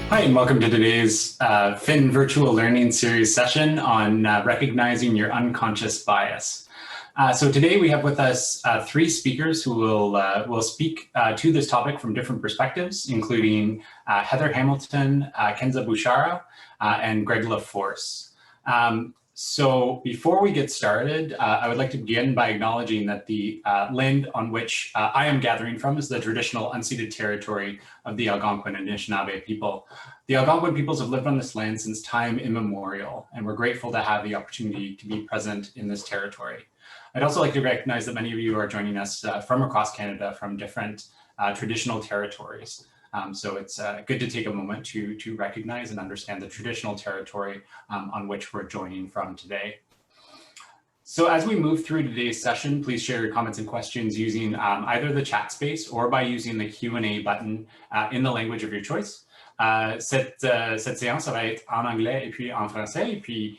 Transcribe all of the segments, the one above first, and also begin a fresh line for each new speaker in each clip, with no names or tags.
Hi, and welcome to today's FYN Virtual Learning Series session on recognizing your unconscious bias. So today we have with us three speakers who will speak to this topic from different perspectives, including Heather Hamilton, Kenza Bouchara, and Greg LaForce. So before we get started, I would like to begin by acknowledging that the land on which I am gathering from is the traditional unceded territory of the Algonquin and Anishinaabe people. The Algonquin peoples have lived on this land since time immemorial, and we're grateful to have the opportunity to be present in this territory. I'd also like to recognize that many of you are joining us from across Canada from different traditional territories. So it's good to take a moment to recognize and understand the traditional territory on which we're joining from today. So as we move through today's session, please share your comments and questions using either the chat space or by using the Q&A button in the language of your choice. Cette séance, ça va être en anglais et puis en français. Et puis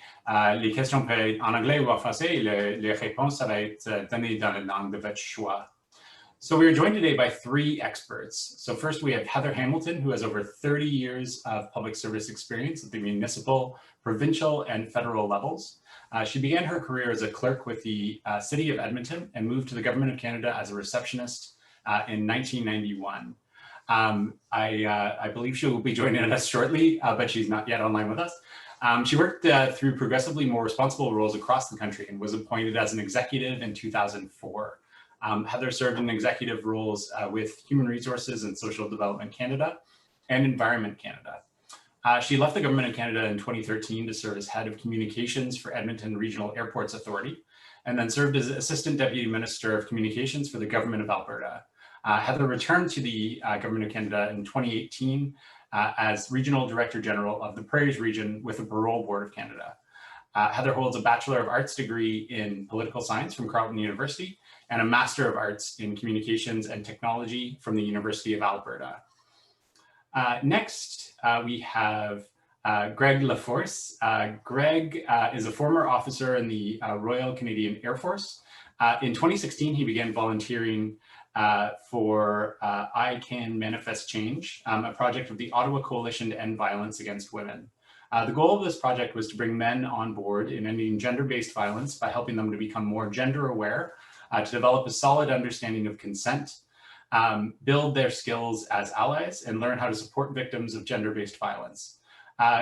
les questions peuvent être en anglais ou en français. Et les réponses, ça va être donné dans la langue de votre choix. So we are joined today by three experts. So first we have Heather Hamilton, who has over 30 years of public service experience at the municipal, provincial, and federal levels. She began her career as a clerk with the City of Edmonton and moved to the Government of Canada as a receptionist in 1991. I believe she will be joining us shortly, but she's not yet online with us. She worked through progressively more responsible roles across the country and was appointed as an executive in 2004. Heather served in executive roles with Human Resources and Social Development Canada and Environment Canada. She left the Government of Canada in 2013 to serve as head of communications for Edmonton Regional Airports Authority, and then served as Assistant Deputy Minister of Communications for the Government of Alberta. Heather returned to the Government of Canada in 2018 as Regional Director General of the Prairies Region with the Parole Board of Canada. Heather holds a Bachelor of Arts degree in Political Science from Carleton University and a Master of Arts in Communications and Technology from the University of Alberta. Next, we have Greg LaForce. Greg is a former officer in the Royal Canadian Air Force. In 2016, he began volunteering for I Can Manifest Change, a project of the Ottawa Coalition to End Violence Against Women. The goal of this project was to bring men on board in ending gender-based violence by helping them to become more gender aware, to develop a solid understanding of consent, build their skills as allies, and learn how to support victims of gender-based violence.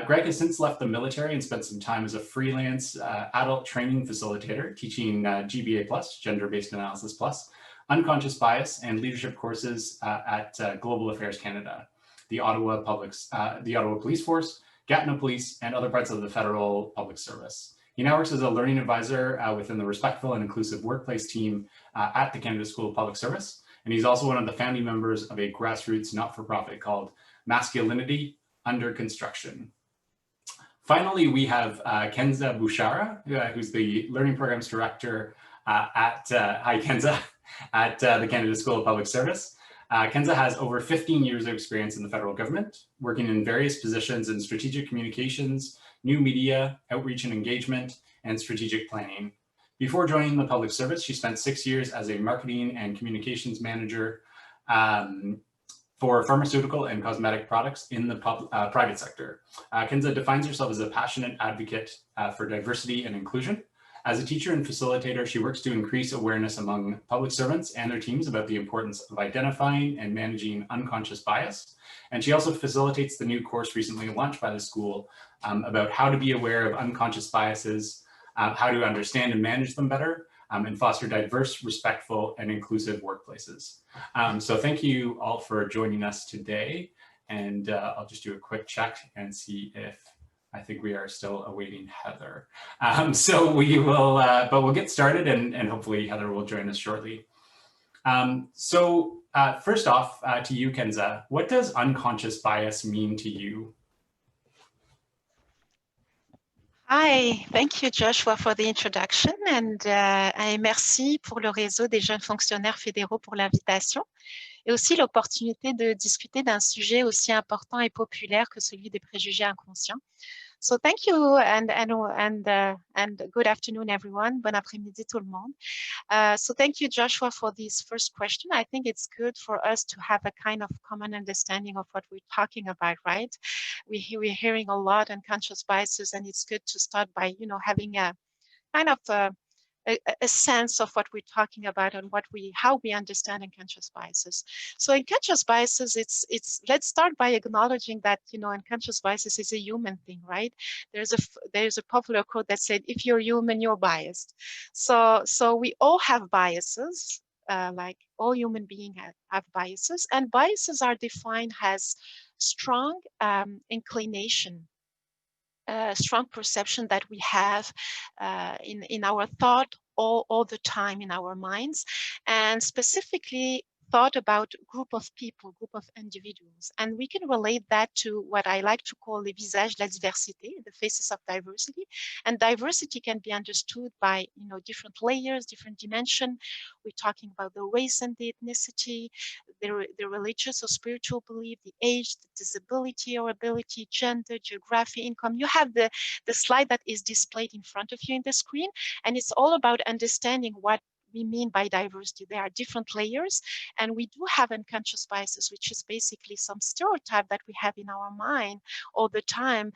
Greg has since left the military and spent some time as a freelance adult training facilitator, teaching GBA+, Gender-Based Analysis Plus, unconscious bias, and leadership courses at Global Affairs Canada, the Ottawa Police Force, Gatineau Police, and other parts of the federal public service. He now works as a learning advisor within the Respectful and Inclusive Workplace team at the Canada School of Public Service. And he's also one of the founding members of a grassroots not-for-profit called Masculinity Under Construction. Finally, we have Kenza Bouchara, who's the Learning Programs Director at the Canada School of Public Service. Kenza has over 15 years of experience in the federal government, working in various positions in strategic communications, new media, outreach and engagement, and strategic planning. Before joining the public service, she spent 6 years as a marketing and communications manager for pharmaceutical and cosmetic products in the private sector. Kenza defines herself as a passionate advocate for diversity and inclusion. As a teacher and facilitator, she works to increase awareness among public servants and their teams about the importance of identifying and managing unconscious bias. And she also facilitates the new course recently launched by the school about how to be aware of unconscious biases, how to understand and manage them better, and foster diverse, respectful, and inclusive workplaces. So thank you all for joining us today. And I'll just do a quick check and see if I think we are still awaiting Heather. So we will, but we'll get started and hopefully Heather will join us shortly. First off, to you, Kenza, what does unconscious bias mean to you?
Hi, thank you Joshua for the introduction and merci pour le réseau des jeunes fonctionnaires fédéraux pour l'invitation et aussi l'opportunité de discuter d'un sujet aussi important et populaire que celui des préjugés inconscients. So thank you and good afternoon, everyone. Bon après-midi tout le monde. So thank you, Joshua, for this first question. I think it's good for us to have a kind of common understanding of what we're talking about, right? We're hearing a lot unconscious biases, and it's good to start by, having a kind of a sense of what we're talking about and how we understand unconscious biases. So unconscious biases, let's start by acknowledging that, unconscious biases is a human thing, right? There's a popular quote that said, if you're human, you're biased. So we all have biases, like all human beings have biases, and biases are defined as strong inclination, strong perception that we have in our thought all the time in our minds, and specifically thought about group of people, group of individuals. And we can relate that to what I like to call les visages de la diversité, the faces of diversity. And diversity can be understood by, different layers, different dimensions. We're talking about the race and the ethnicity, the religious or spiritual belief, the age, the disability or ability, gender, geography, income. You have the slide that is displayed in front of you in the screen, and it's all about understanding what we mean by diversity. There are different layers, and we do have unconscious biases, which is basically some stereotype that we have in our mind all the time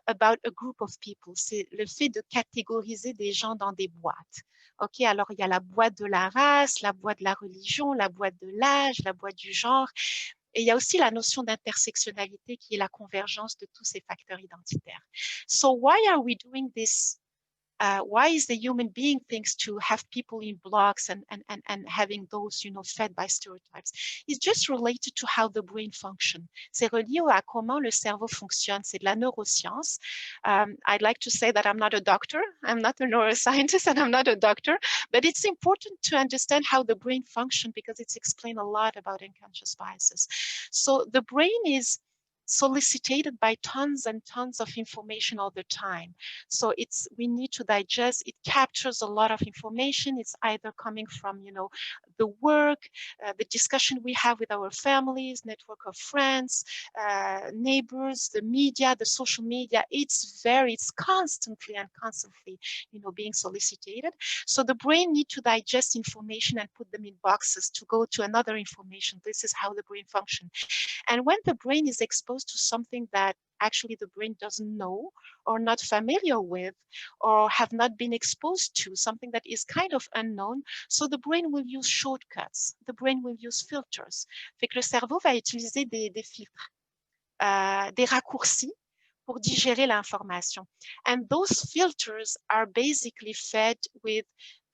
about a group of people. C'est le fait de catégoriser des gens dans des boîtes. OK, alors il y a la boîte de la race, la boîte de la religion, la boîte de l'âge, la boîte du genre. Et il y a aussi la notion d'intersectionnalité qui est la convergence de tous ces facteurs identitaires. So why are we doing this? Why is the human being thinks to have people in blocks and having those, fed by stereotypes? It's just related to how the brain functions. C'est relié à comment le cerveau fonctionne. C'est de la neuroscience. I'd like to say that I'm not a doctor. I'm not a neuroscientist and I'm not a doctor, but it's important to understand how the brain functions because it's explained a lot about unconscious biases. So the brain is solicited by tons and tons of information all the time. So we need to digest. It captures a lot of information. It's either coming from, the work, the discussion we have with our families, network of friends, neighbors, the media, the social media. It's constantly being solicited. So the brain needs to digest information and put them in boxes to go to another information. This is how the brain functions. And when the brain is exposed to something that actually the brain doesn't know or not familiar with or have not been exposed to, something that is kind of unknown, so the brain will use shortcuts, the brain will use filters. Fait que le cerveau va utiliser des filtres, des raccourcis pour digérer l'information. And those filters are basically fed with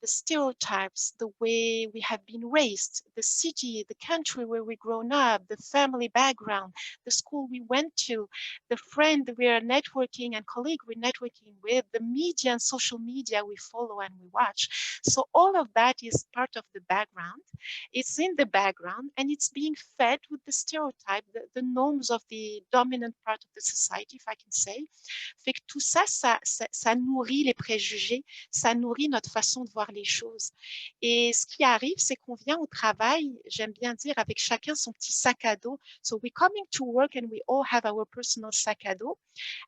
the stereotypes, the way we have been raised, the city, the country where we grown up, the family background, the school we went to, the friend we are networking and colleague we're networking with, the media and social media we follow and we watch. So all of that is part of the background. It's in the background and it's being fed with the stereotype, the norms of the dominant part of the society, if I can say. Fait que tout ça, ça nourrit les préjugés, ça nourrit notre façon de voir les choses. Et ce qui arrive, c'est qu'on vient au travail, j'aime bien dire, avec chacun son petit sac à dos. So we're coming to work and we all have our personal sac à dos.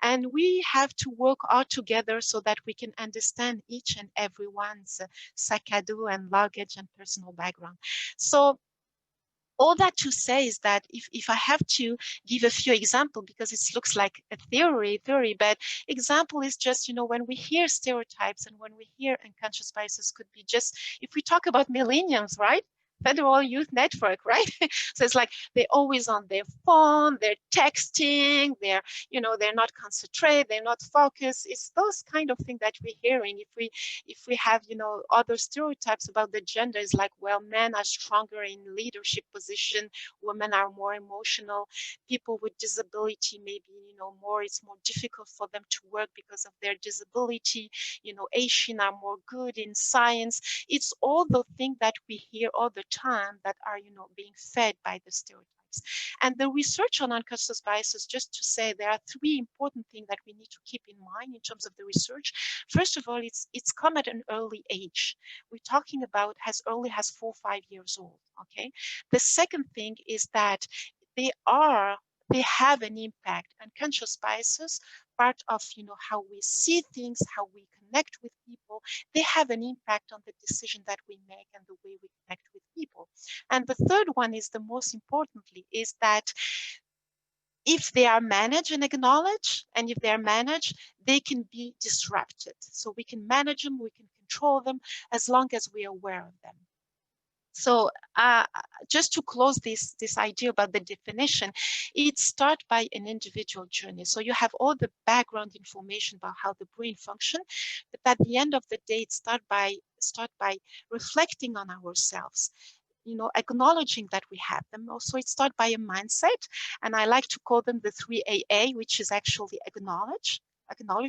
And we have to work all together so that we can understand each and everyone's sac à dos and luggage and personal background. So all that to say is that if I have to give a few examples, because it looks like a theory, but example is just, when we hear stereotypes and when we hear unconscious biases could be just, if we talk about millennials, right? Federal Youth Network, right? So it's like they're always on their phone, they're texting, they're not concentrated, they're not focused. It's those kind of things that we're hearing. If we have, other stereotypes about the gender, is like, well, men are stronger in leadership position, women are more emotional, people with disability maybe, it's more difficult for them to work because of their disability, Asian are more good in science. It's all the things that we hear all the time that are, being fed by the stereotypes. And the research on unconscious biases, just to say, there are three important things that we need to keep in mind in terms of the research. First of all, it's come at an early age. We're talking about as early as 4 or 5 years old, okay? The second thing is that they are they have an impact. Unconscious biases, part of how we see things, how we connect with people, they have an impact on the decision that we make and the way we connect with people. And the third one is the most importantly, is that if they are managed and acknowledged, and if they're managed, they can be disrupted. So we can manage them, we can control them, as long as we're aware of them. So just to close this idea about the definition, it starts by an individual journey. So you have all the background information about how the brain functions, but at the end of the day, it start by reflecting on ourselves, acknowledging that we have them. Also, it starts by a mindset, and I like to call them the 3 AA, which is actually acknowledge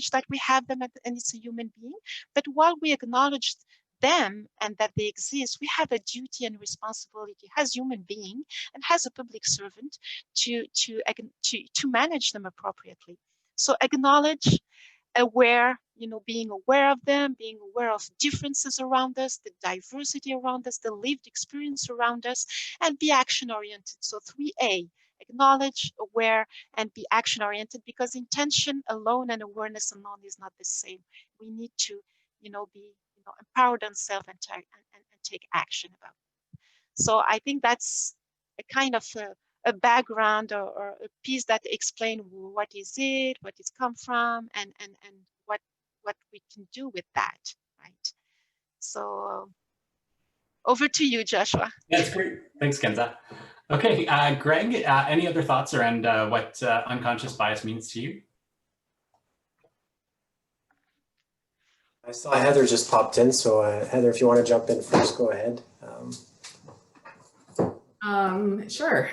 that we have them and it's a human being. But while we acknowledge them and that they exist, we have a duty and responsibility as human being and as a public servant to manage them appropriately. So acknowledge, aware, being aware of them, being aware of differences around us, the diversity around us, the lived experience around us, and be action oriented. So 3A, acknowledge, aware, and be action oriented, because intention alone and awareness alone is not the same. We need to, be empowered on self and take action about it. So I think that's a kind of a background or a piece that explain what is it, what it's come from, and what we can do with that, right? So over to you, Joshua.
That's great. Thanks, Kenza. Okay, Greg, any other thoughts around what unconscious bias means to you?
I saw Heather just popped in, so Heather, if you want to jump in first, go ahead.
Sure.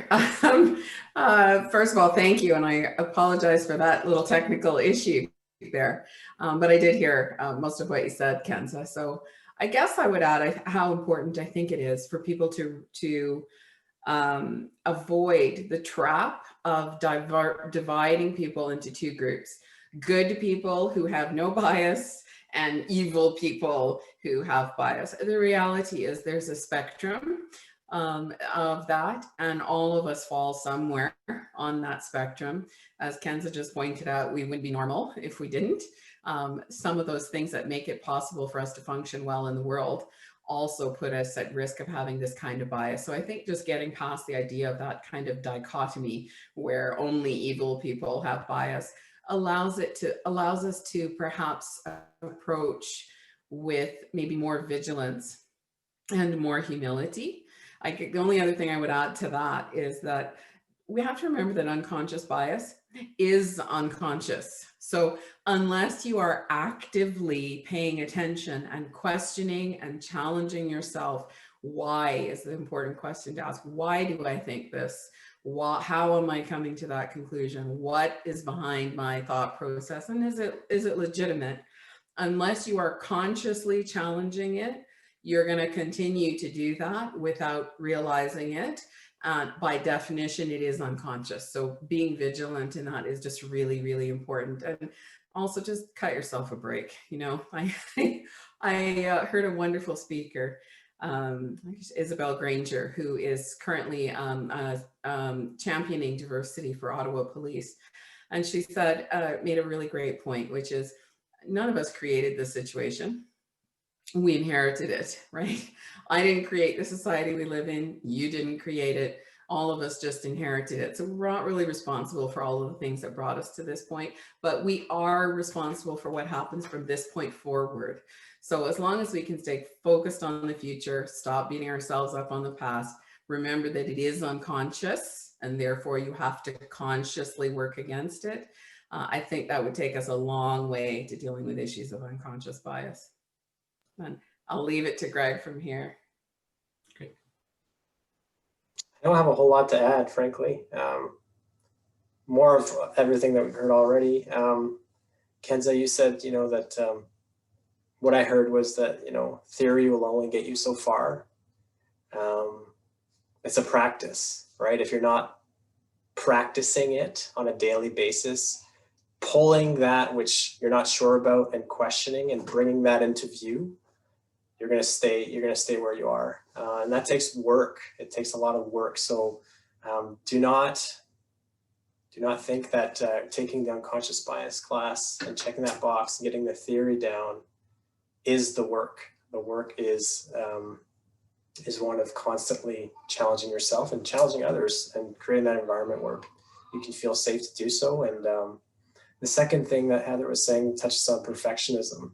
First of all, thank you, and I apologize for that little technical issue there, but I did hear most of what you said, Kenza. So I guess I would add how important I think it is for people to avoid the trap of dividing people into two groups: good people who have no bias and evil people who have bias. The reality is there's a spectrum of that, and all of us fall somewhere on that spectrum. As Kenza just pointed out, we wouldn't be normal if we didn't. Some of those things that make it possible for us to function well in the world also put us at risk of having this kind of bias. So I think just getting past the idea of that kind of dichotomy where only evil people have bias allows us to perhaps approach with maybe more vigilance and more humility. The only other thing I would add to that is that we have to remember that unconscious bias is unconscious. So unless you are actively paying attention and questioning and challenging yourself, why is the important question to ask. Why do I think this? How am I coming to that conclusion? What is behind my thought process? And is it legitimate? Unless you are consciously challenging it, you're going to continue to do that without realizing it. By definition, it is unconscious. So being vigilant in that is just really, really important. And also just cut yourself a break. I heard a wonderful speaker, Isabel Granger, who is currently championing diversity for Ottawa Police. And she said, made a really great point, which is none of us created this situation. We inherited it, right? I didn't create the society we live in. You didn't create it. All of us just inherited it. So we're not really responsible for all of the things that brought us to this point, but we are responsible for what happens from this point forward. So as long as we can stay focused on the future, stop beating ourselves up on the past, remember that it is unconscious and therefore you have to consciously work against it. I think that would take us a long way to dealing with issues of unconscious bias. And I'll leave it to Greg from here.
Great. I don't have a whole lot to add, frankly. More of everything that we've heard already. Kenza, you said, that what I heard was that, theory will only get you so far. It's a practice, right? If you're not practicing it on a daily basis, pulling that which you're not sure about and questioning and bringing that into view, you're going to stay where you are. And that takes work. It takes a lot of work. So do not Do not think that taking the unconscious bias class and checking that box and getting the theory down is the work. The work is one of constantly challenging yourself and challenging others and creating that environment where you can feel safe to do so. And the second thing that Heather was saying touches on perfectionism.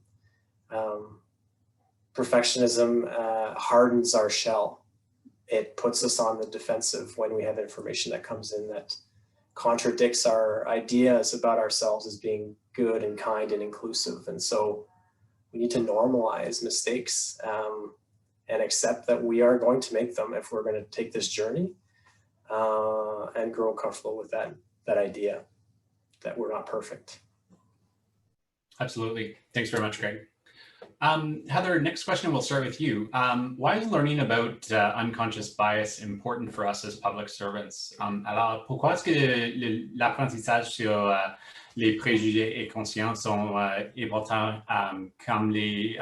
Perfectionism hardens our shell. It puts us on the defensive when we have information that comes in that contradicts our ideas about ourselves as being good and kind and inclusive. And so we need to normalize mistakes and accept that we are going to make them if we're going to take this journey and grow comfortable with that idea that we're not perfect.
Absolutely. Thanks very much, Greg. Heather, next question, we'll start with you. Why is learning about unconscious bias important for us as public servants? Alors, pourquoi est-ce que l'apprentissage sur les préjugés et conscients sont importants comme les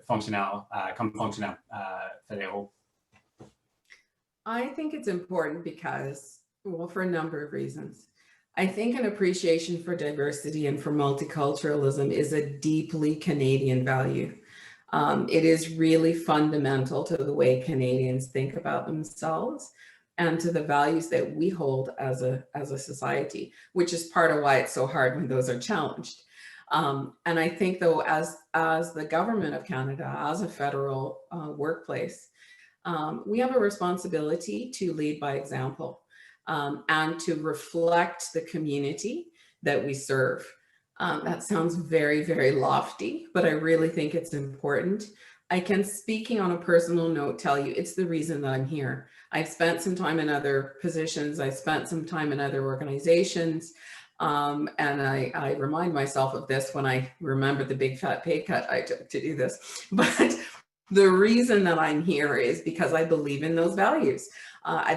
fonctionnaires fédéraux?
I think it's important because, well, for a number of reasons. I think an appreciation for diversity and for multiculturalism is a deeply Canadian value. It is really fundamental to the way Canadians think about themselves and to the values that we hold as a society, which is part of why it's so hard when those are challenged. And I think, though, as the government of Canada, as a federal workplace, we have a responsibility to lead by example. And to reflect the community that we serve. That sounds very, very lofty, but I really think it's important. I can, speaking on a personal note, tell you it's the reason that I'm here. I've spent some time in other positions. I spent some time in other organizations. And I remind myself of this when I remember the big fat pay cut I took to do this. But the reason that I'm here is because I believe in those values.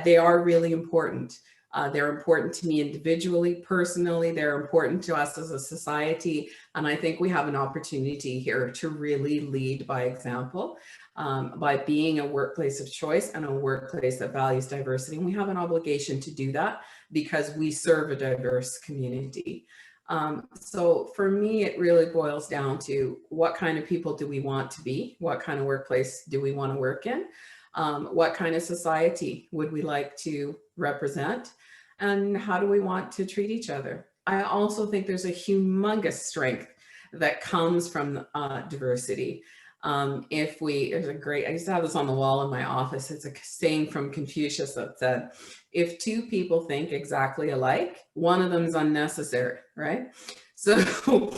They are really important. They're important to me individually, personally. They're important to us as a society. And I think we have an opportunity here to really lead by example, by being a workplace of choice and a workplace that values diversity. And we have an obligation to do that because we serve a diverse community. So for me, it really boils down to what kind of people do we want to be? What kind of workplace do we want to work in? What kind of society would we like to represent? And how do we want to treat each other? I also think there's a humongous strength that comes from diversity. There's a great, I used to have this on the wall in my office. It's a saying from Confucius that said, if two people think exactly alike, one of them is unnecessary, right? So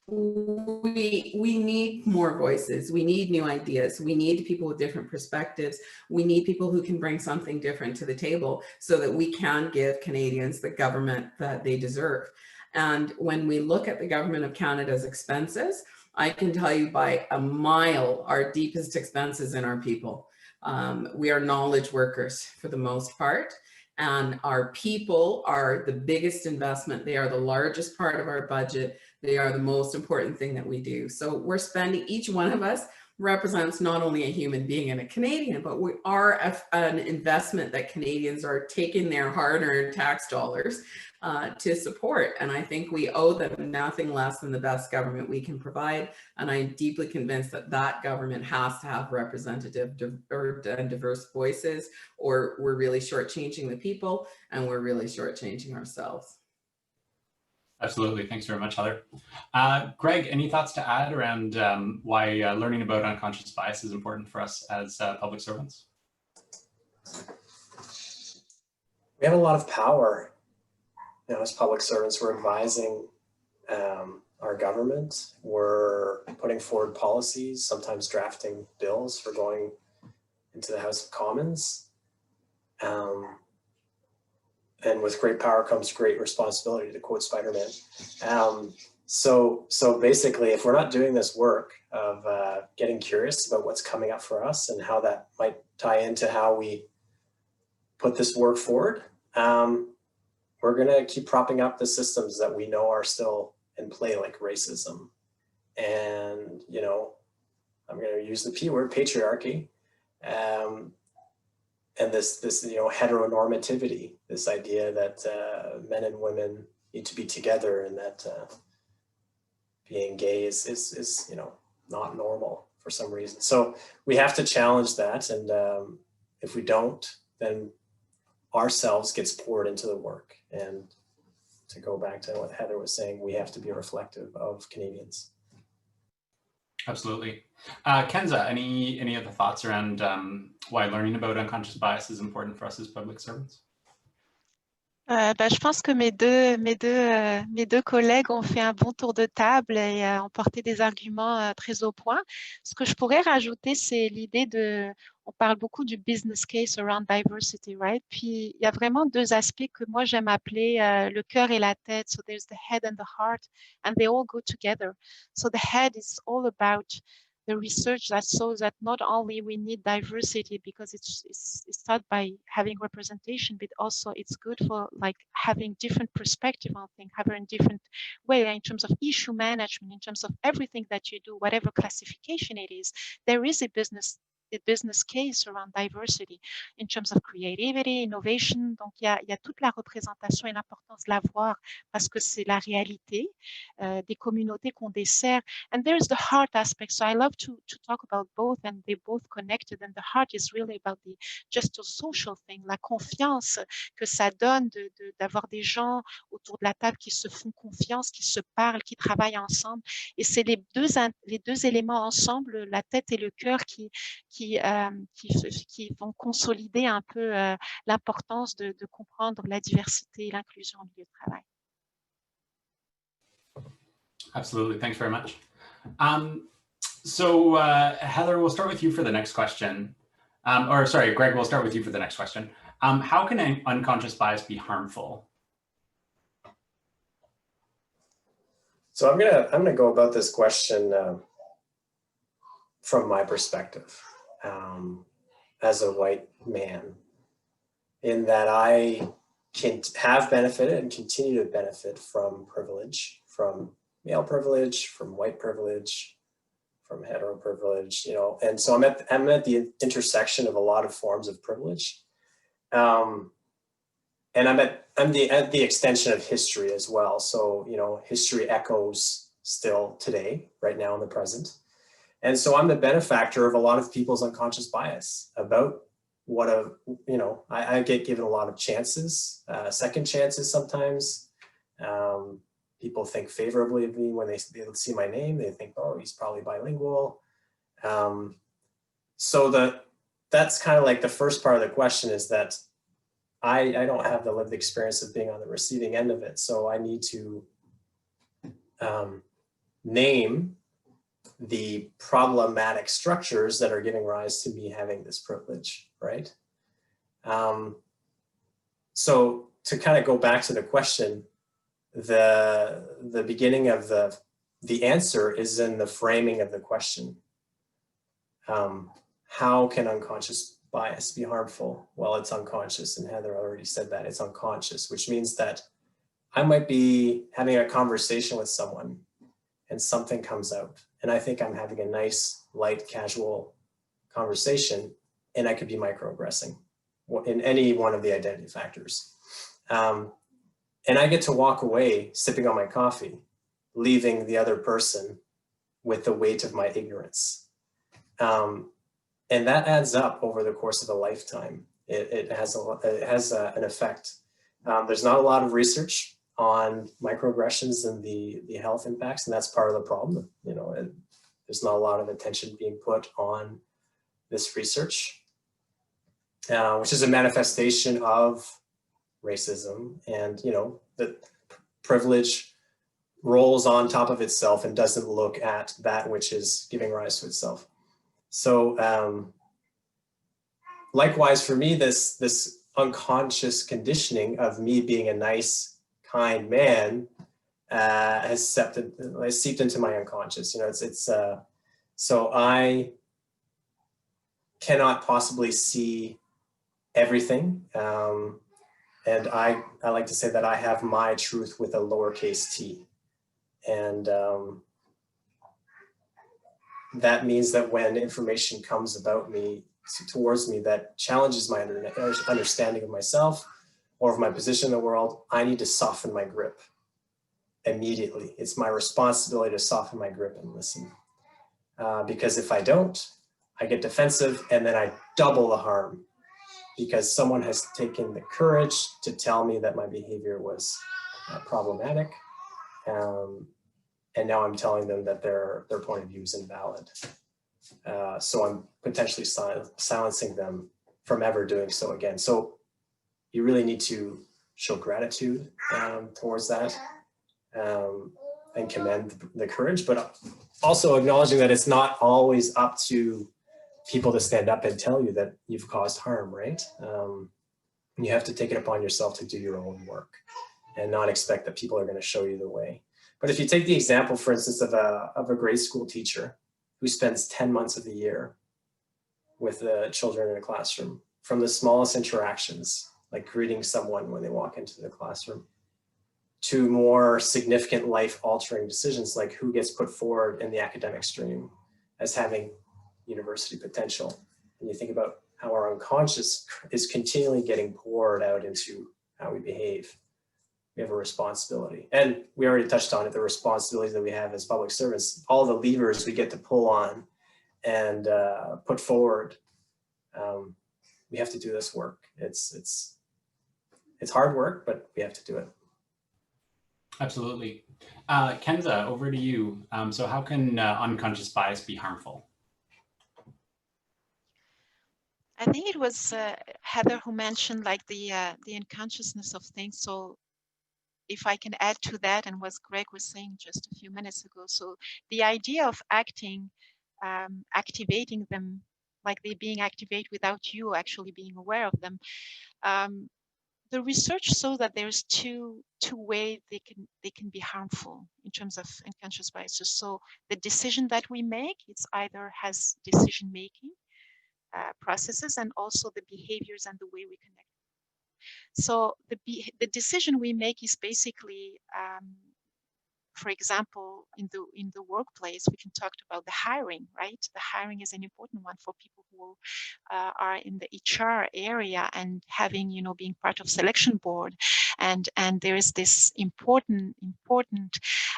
we need more voices. We need new ideas. We need people with different perspectives. We need people who can bring something different to the table so that we can give Canadians the government that they deserve. And when we look at the government of Canada's expenses, I can tell you by a mile, our deepest expenses in our people. We are knowledge workers for the most part. And our people are the biggest investment. They are the largest part of our budget. They are the most important thing that we do. So we're spending, each one of us represents not only a human being and a Canadian, but we are an investment that Canadians are taking their hard-earned tax dollars to support. And I think we owe them nothing less than the best government we can provide. And I'm deeply convinced that that government has to have representative or diverse voices, or we're really shortchanging the people and we're really shortchanging ourselves.
Absolutely. Thanks very much, Heather. Greg, any thoughts to add around why learning about unconscious bias is important for us as public servants?
We have a lot of power. You know, as public servants, we're advising our government. We're putting forward policies, sometimes drafting bills for going into the House of Commons. And with great power comes great responsibility, to quote Spider-Man. So basically, if we're not doing this work of getting curious about what's coming up for us and how that might tie into how we put this work forward, we're going to keep propping up the systems that we know are still in play, like racism. And, you know, I'm going to use the P word, patriarchy. this you know, heteronormativity, this idea that men and women need to be together, and that being gay is you know, not normal for some reason. So we have to challenge that, and if we don't, then ourselves gets poured into the work. And to go back to what Heather was saying, we have to be reflective of Canadians.
Absolutely. Kenza, any other thoughts around why learning about unconscious bias is important for us as public servants?
Je pense que mes deux collègues ont fait un bon tour de table et ont porté des arguments très au point. Ce que je pourrais rajouter, c'est l'idée on parle beaucoup du business case around diversity, right? Puis il y a vraiment deux aspects que moi j'aime appeler le cœur et la tête. So there's the head and the heart, and they all go together. So the head is all about the research that shows that not only we need diversity because it's started by having representation, but also it's good for like having different perspective on things, having different way in terms of issue management, in terms of everything that you do, whatever classification it is, there is a business case around diversity in terms of creativity, innovation. Donc, il y a toute la représentation et l'importance de la voir parce que c'est la réalité des communautés qu'on dessert. And there's the heart aspect. So I love to talk about both, and they both connected. And the heart is really about just a social thing, la confiance que ça donne d'avoir des gens autour de la table qui se font confiance, qui se parlent, qui travaillent ensemble. Et c'est les deux éléments ensemble, la tête et le cœur, qui vont consolider un peu l'importance de comprendre la diversité et l'inclusion au milieu de travail.
Absolutely, thanks very much. So Heather, we'll start with you for the next question. Or sorry, Greg, we'll start with you for the next question. How can an unconscious bias be harmful?
So I'm gonna go about this question from my perspective as a white man, in that I have benefited and continue to benefit from privilege, from male privilege, from white privilege, from hetero privilege, you know, and so I'm at the intersection of a lot of forms of privilege, and I'm at the extension of history as well. So, you know, history echoes still today, right now in the present. And so I'm the benefactor of a lot of people's unconscious bias about what you know, I get given a lot of chances, second chances sometimes. People think favorably of me when they see my name. They think, oh, he's probably bilingual. So that's kind of like the first part of the question, is that I don't have the lived experience of being on the receiving end of it. So I need to name the problematic structures that are giving rise to me having this privilege, right? So to kind of go back to the question, the beginning of the answer is in the framing of the question. How can unconscious bias be harmful? Well, it's unconscious, and Heather already said that it's unconscious, which means that I might be having a conversation with someone and something comes out, and I think I'm having a nice, light, casual conversation, and I could be microaggressing in any one of the identity factors. And I get to walk away sipping on my coffee, leaving the other person with the weight of my ignorance. And that adds up over the course of a lifetime. It has an effect. There's not a lot of research on microaggressions and the health impacts, and that's part of the problem. You know, there's not a lot of attention being put on this research, which is a manifestation of racism, and you know, the privilege rolls on top of itself and doesn't look at that which is giving rise to itself. So likewise for me, this unconscious conditioning of me being a nice, kind man has seeped into my unconscious. You know, so I cannot possibly see everything. And I like to say that I have my truth with a lowercase t. And that means that when information comes about me towards me that challenges my understanding of myself or of my position in the world, I need to soften my grip immediately. It's my responsibility to soften my grip and listen. Because if I don't, I get defensive and then I double the harm because someone has taken the courage to tell me that my behavior was problematic. And now I'm telling them that their point of view is invalid. So I'm potentially silencing them from ever doing so again. So you really need to show gratitude towards that and commend the courage, but also acknowledging that it's not always up to people to stand up and tell you that you've caused harm, right? You have to take it upon yourself to do your own work and not expect that people are going to show you the way. But if you take the example, for instance, of a grade school teacher who spends 10 months of the year with the children in a classroom, from the smallest interactions, like greeting someone when they walk into the classroom, to more significant life-altering decisions like who gets put forward in the academic stream as having university potential. And you think about how our unconscious is continually getting poured out into how we behave. We have a responsibility. And we already touched on it, the responsibilities that we have as public servants, all the levers we get to pull on and put forward. We have to do this work. It's hard work, but we have to do it.
Absolutely. Kenza, over to you. So how can unconscious bias be harmful?
I think it was Heather who mentioned like the unconsciousness of things. So if I can add to that and what Greg was saying just a few minutes ago. So the idea of acting, activating them, like they being activated without you actually being aware of them. The research shows that there's two ways they can be harmful in terms of unconscious biases. So the decision that we make, it's either has decision making processes and also the behaviors and the way we connect. So the decision we make is basically, for example, in the workplace, we can talk about the hiring, right? The hiring is an important one for people who are in the HR area and having, being part of selection board. And there is this important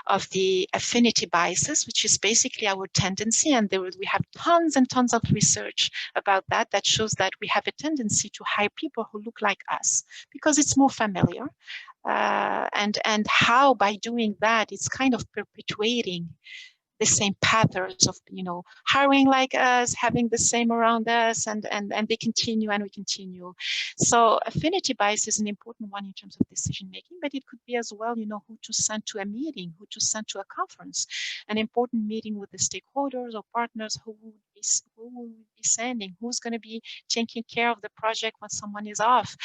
of the affinity biases, which is basically our tendency. And we have tons and tons of research about that shows that we have a tendency to hire people who look like us because it's more familiar. And how by doing that, it's kind of perpetuating the same patterns of, hiring like us, having the same around us, and they continue and we continue. So affinity bias is an important one in terms of decision making, but it could be as well, who to send to a meeting, who to send to a conference, an important meeting with the stakeholders or partners who will be sending, who's going to be taking care of the project when someone is off,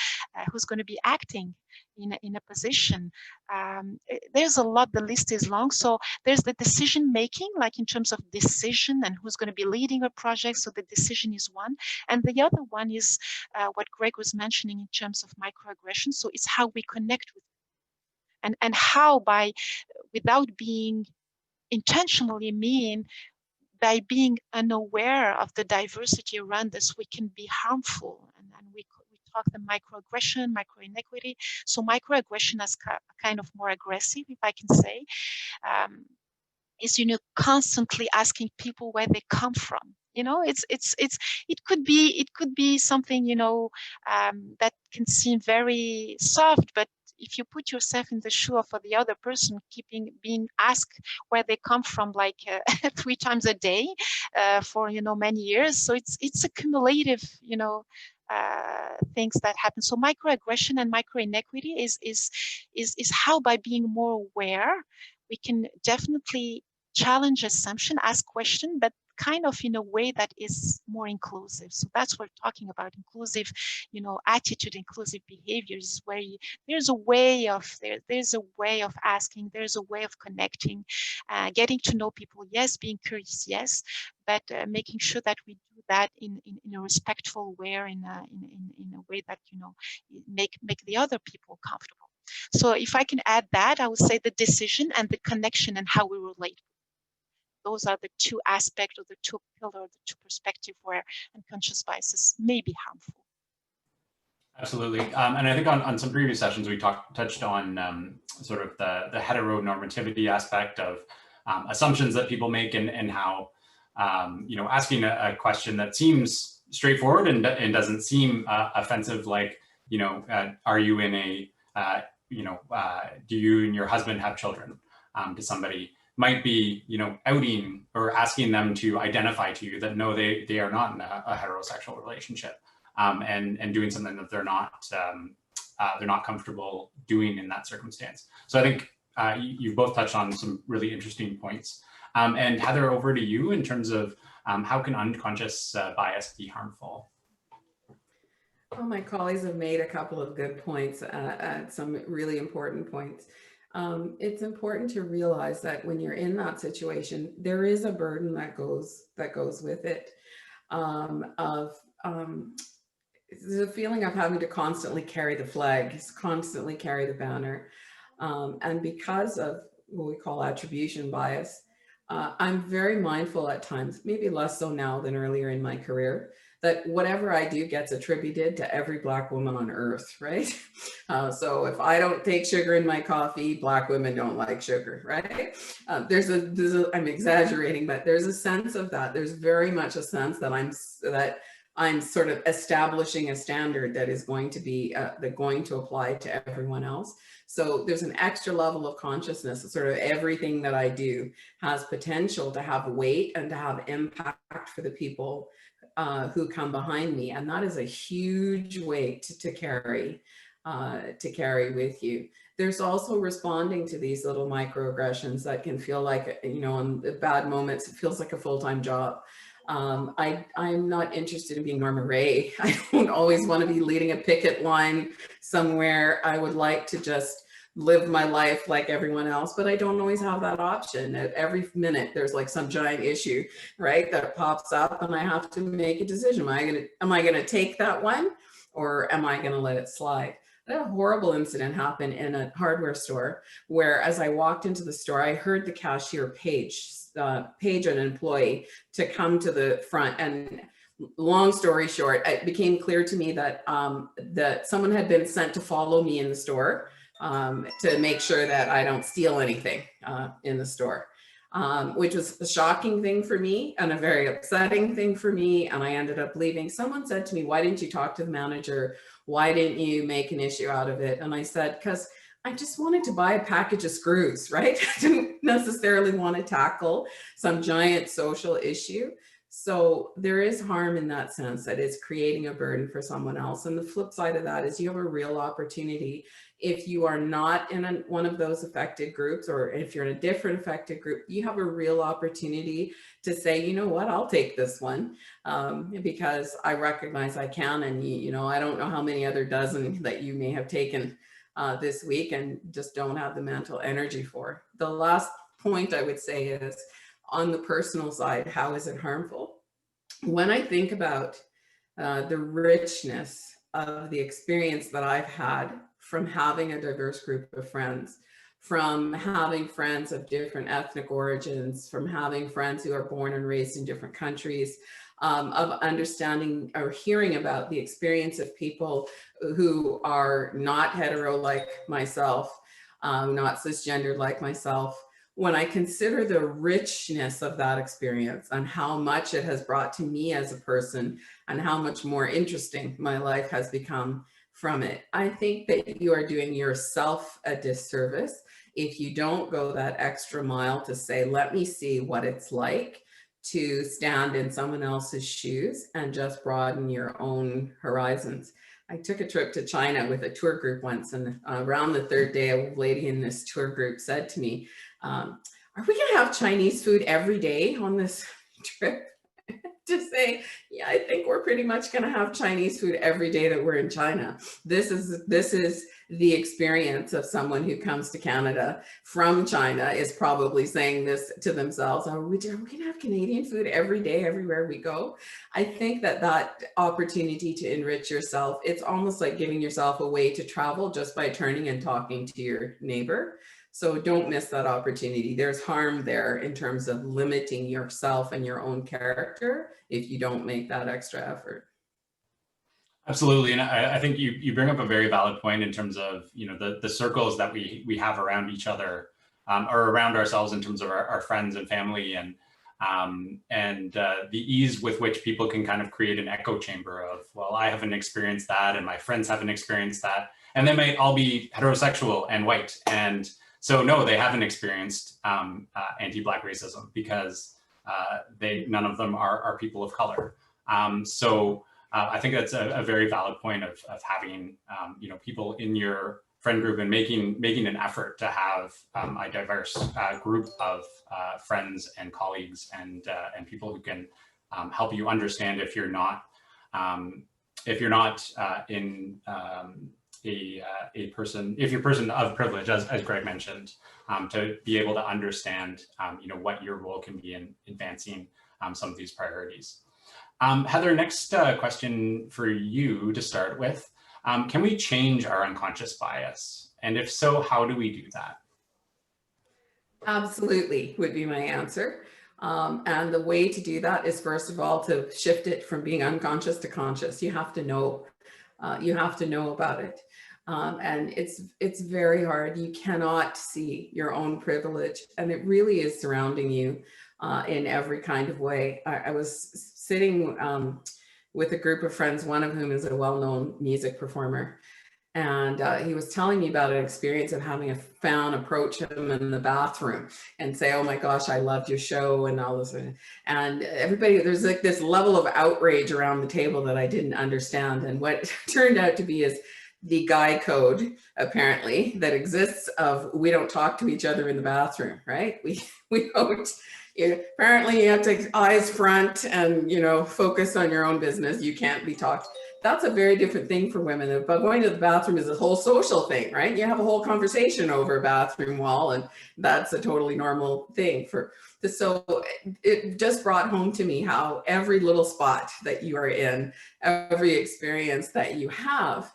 who's going to be acting in a position. There's a lot, the list is long. So there's the decision making, like in terms of decision and who's going to be leading a project. So the decision is one. And the other one is what Greg was mentioning in terms of microaggression. So it's how we connect with them. And how without being intentionally mean, by being unaware of the diversity around us, we can be harmful. And we talk the microaggression, microinequity. So microaggression as kind of more aggressive, if I can say, is constantly asking people where they come from. It could be something that can seem very soft, but if you put yourself in the shoe of the other person, being asked where they come from, like 3 times a day for many years, so it's a cumulative things that happen. So microaggression and microinequity is how by being more aware we can definitely challenge assumption, ask question, but kind of in a way that is more inclusive. So that's what we're talking about, inclusive, attitude, inclusive behaviors, where there's a way of asking, there's a way of connecting, getting to know people, yes, being curious, yes, but making sure that we do that in a respectful way, in a way that make the other people comfortable. So if I can add that, I would say the decision and the connection and how we relate. those are the two aspects or the two pillars, the two perspectives where unconscious biases may be harmful.
Absolutely. And I think on some previous sessions, we touched on sort of the heteronormativity aspect of assumptions that people make, and how, you know, asking a question that seems straightforward and doesn't seem offensive, like, you know, are you in a, you know, do you and your husband have children, to somebody, might be, you know, outing or asking them to identify to you that no, they are not in a heterosexual relationship. And doing something that they're not comfortable doing in that circumstance. So I think you've both touched on some really interesting points. And Heather, over to you in terms of how can unconscious bias be harmful?
Well, my colleagues have made a couple of good points, some really important points. It's important to realize that when you're in that situation, there is a burden that goes with it, the feeling of having to constantly carry the flag, constantly carry the banner. And because of what we call attribution bias, I'm very mindful at times, maybe less so now than earlier in my career, that whatever I do gets attributed to every Black woman on earth, right? So if I don't take sugar in my coffee, Black women don't like sugar, right? I'm exaggerating, but there's a sense of that. There's very much a sense that I'm sort of establishing a standard that is going to be going to apply to everyone else. So there's an extra level of consciousness. Sort of everything that I do has potential to have weight and to have impact for the people who come behind me, and that is a huge weight to carry with you. There's also responding to these little microaggressions that can feel like, you know, in the bad moments, it feels like a full-time job. I'm not interested in being Norma Ray. I don't always want to be leading a picket line somewhere. I would like to just live my life like everyone else, but I don't always have that option. At every minute, there's like some giant issue, right, that pops up, and I have to make a decision. Am I gonna take that one, or am I gonna let it slide? I had a horrible incident happen in a hardware store where, as I walked into the store, I heard the cashier page an employee to come to the front. And long story short, it became clear to me that that someone had been sent to follow me in the store to make sure that I don't steal anything in the store, which was a shocking thing for me and a very upsetting thing for me. And I ended up leaving. Someone said to me, "Why didn't you talk to the manager? Why didn't you make an issue out of it?" And I said, "Because I just wanted to buy a package of screws," right? I didn't necessarily want to tackle some giant social issue. So there is harm in that sense, that it's creating a burden for someone else. And the flip side of that is you have a real opportunity. If you are not in one of those affected groups, or if you're in a different affected group, you have a real opportunity to say, you know what, I'll take this one because I recognize I can. And, you know, I don't know how many other dozen that you may have taken this week and just don't have the mental energy for. The last point I would say is, on the personal side, how is it harmful? When I think about the richness of the experience that I've had from having a diverse group of friends, from having friends of different ethnic origins, from having friends who are born and raised in different countries, of understanding or hearing about the experience of people who are not hetero like myself, not cisgendered like myself, when I consider the richness of that experience and how much it has brought to me as a person and how much more interesting my life has become from it, I think that you are doing yourself a disservice if you don't go that extra mile to say, let me see what it's like to stand in someone else's shoes and just broaden your own horizons. I took a trip to China with a tour group once, and around the third day, a lady in this tour group said to me, "Are we gonna have Chinese food every day on this trip?" To say, yeah, I think we're pretty much gonna have Chinese food every day that we're in China. This is the experience of someone who comes to Canada from China is probably saying this to themselves, are we going to have Canadian food every day, everywhere we go? I think that that opportunity to enrich yourself, it's almost like giving yourself a way to travel just by turning and talking to your neighbor. So don't miss that opportunity. There's harm there in terms of limiting yourself and your own character if you don't make that extra effort.
Absolutely, and I think you bring up a very valid point in terms of, you know, the circles that we have around each other, or around ourselves in terms of our friends and family, and the ease with which people can kind of create an echo chamber of, well, I haven't experienced that, and my friends haven't experienced that, and they might all be heterosexual and white, and so no, they haven't experienced anti-Black racism because none of them are people of color. I think that's a very valid point of having you know, people in your friend group and making an effort to have a diverse group of friends and colleagues and people who can help you understand if you're not in if you're a person of privilege, as Greg mentioned, to be able to understand you know, what your role can be in advancing some of these priorities. Heather, next question for you to start with. Can we change our unconscious bias? And if so, how do we do that? Absolutely would be my answer. And the way to do that is, first of all, to shift it from being unconscious to conscious. You have to know about it. And it's very hard. You cannot see your own privilege, and it really is surrounding you in every kind of way. I was sitting with a group of friends, one of whom is a well-known music performer. And he was telling me about an experience of having a fan approach him in the bathroom and say, oh my gosh, I loved your show and all this. And everybody, there's like this level of outrage around the table that I didn't understand. And what turned out to be is the guy code, apparently, that exists of we don't talk to each other in the bathroom, right? We don't. Apparently you have to eyes front and, you know, focus on your own business. You can't be talked. That's a very different thing for women. But going to the bathroom is a whole social thing, right? You have a whole conversation over a bathroom wall, and that's a totally normal thing. So it just brought home to me how every little spot that you are in, every experience that you have,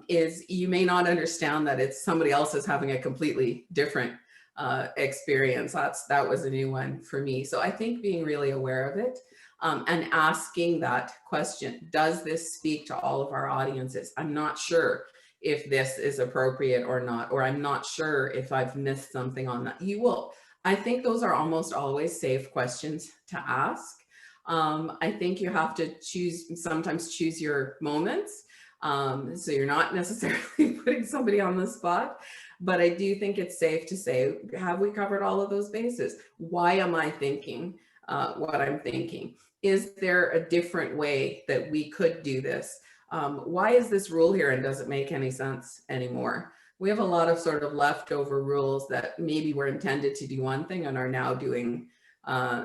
is you may not understand that it's somebody else is having a completely different experience. That was a new one for me. So I think being really aware of it and asking that question, does this speak to all of our audiences? I'm not sure if this is appropriate or not, or I'm not sure if I've missed something on that. You will. I think those are almost always safe questions to ask. I think you have to sometimes choose your moments. So you're not necessarily putting somebody on the spot. But I do think it's safe to say, have we covered all of those bases? Why am I thinking what I'm thinking? Is there a different way that we could do this? Why is this rule here and does it make any sense anymore? We have a lot of sort of leftover rules that maybe were intended to do one thing and are now doing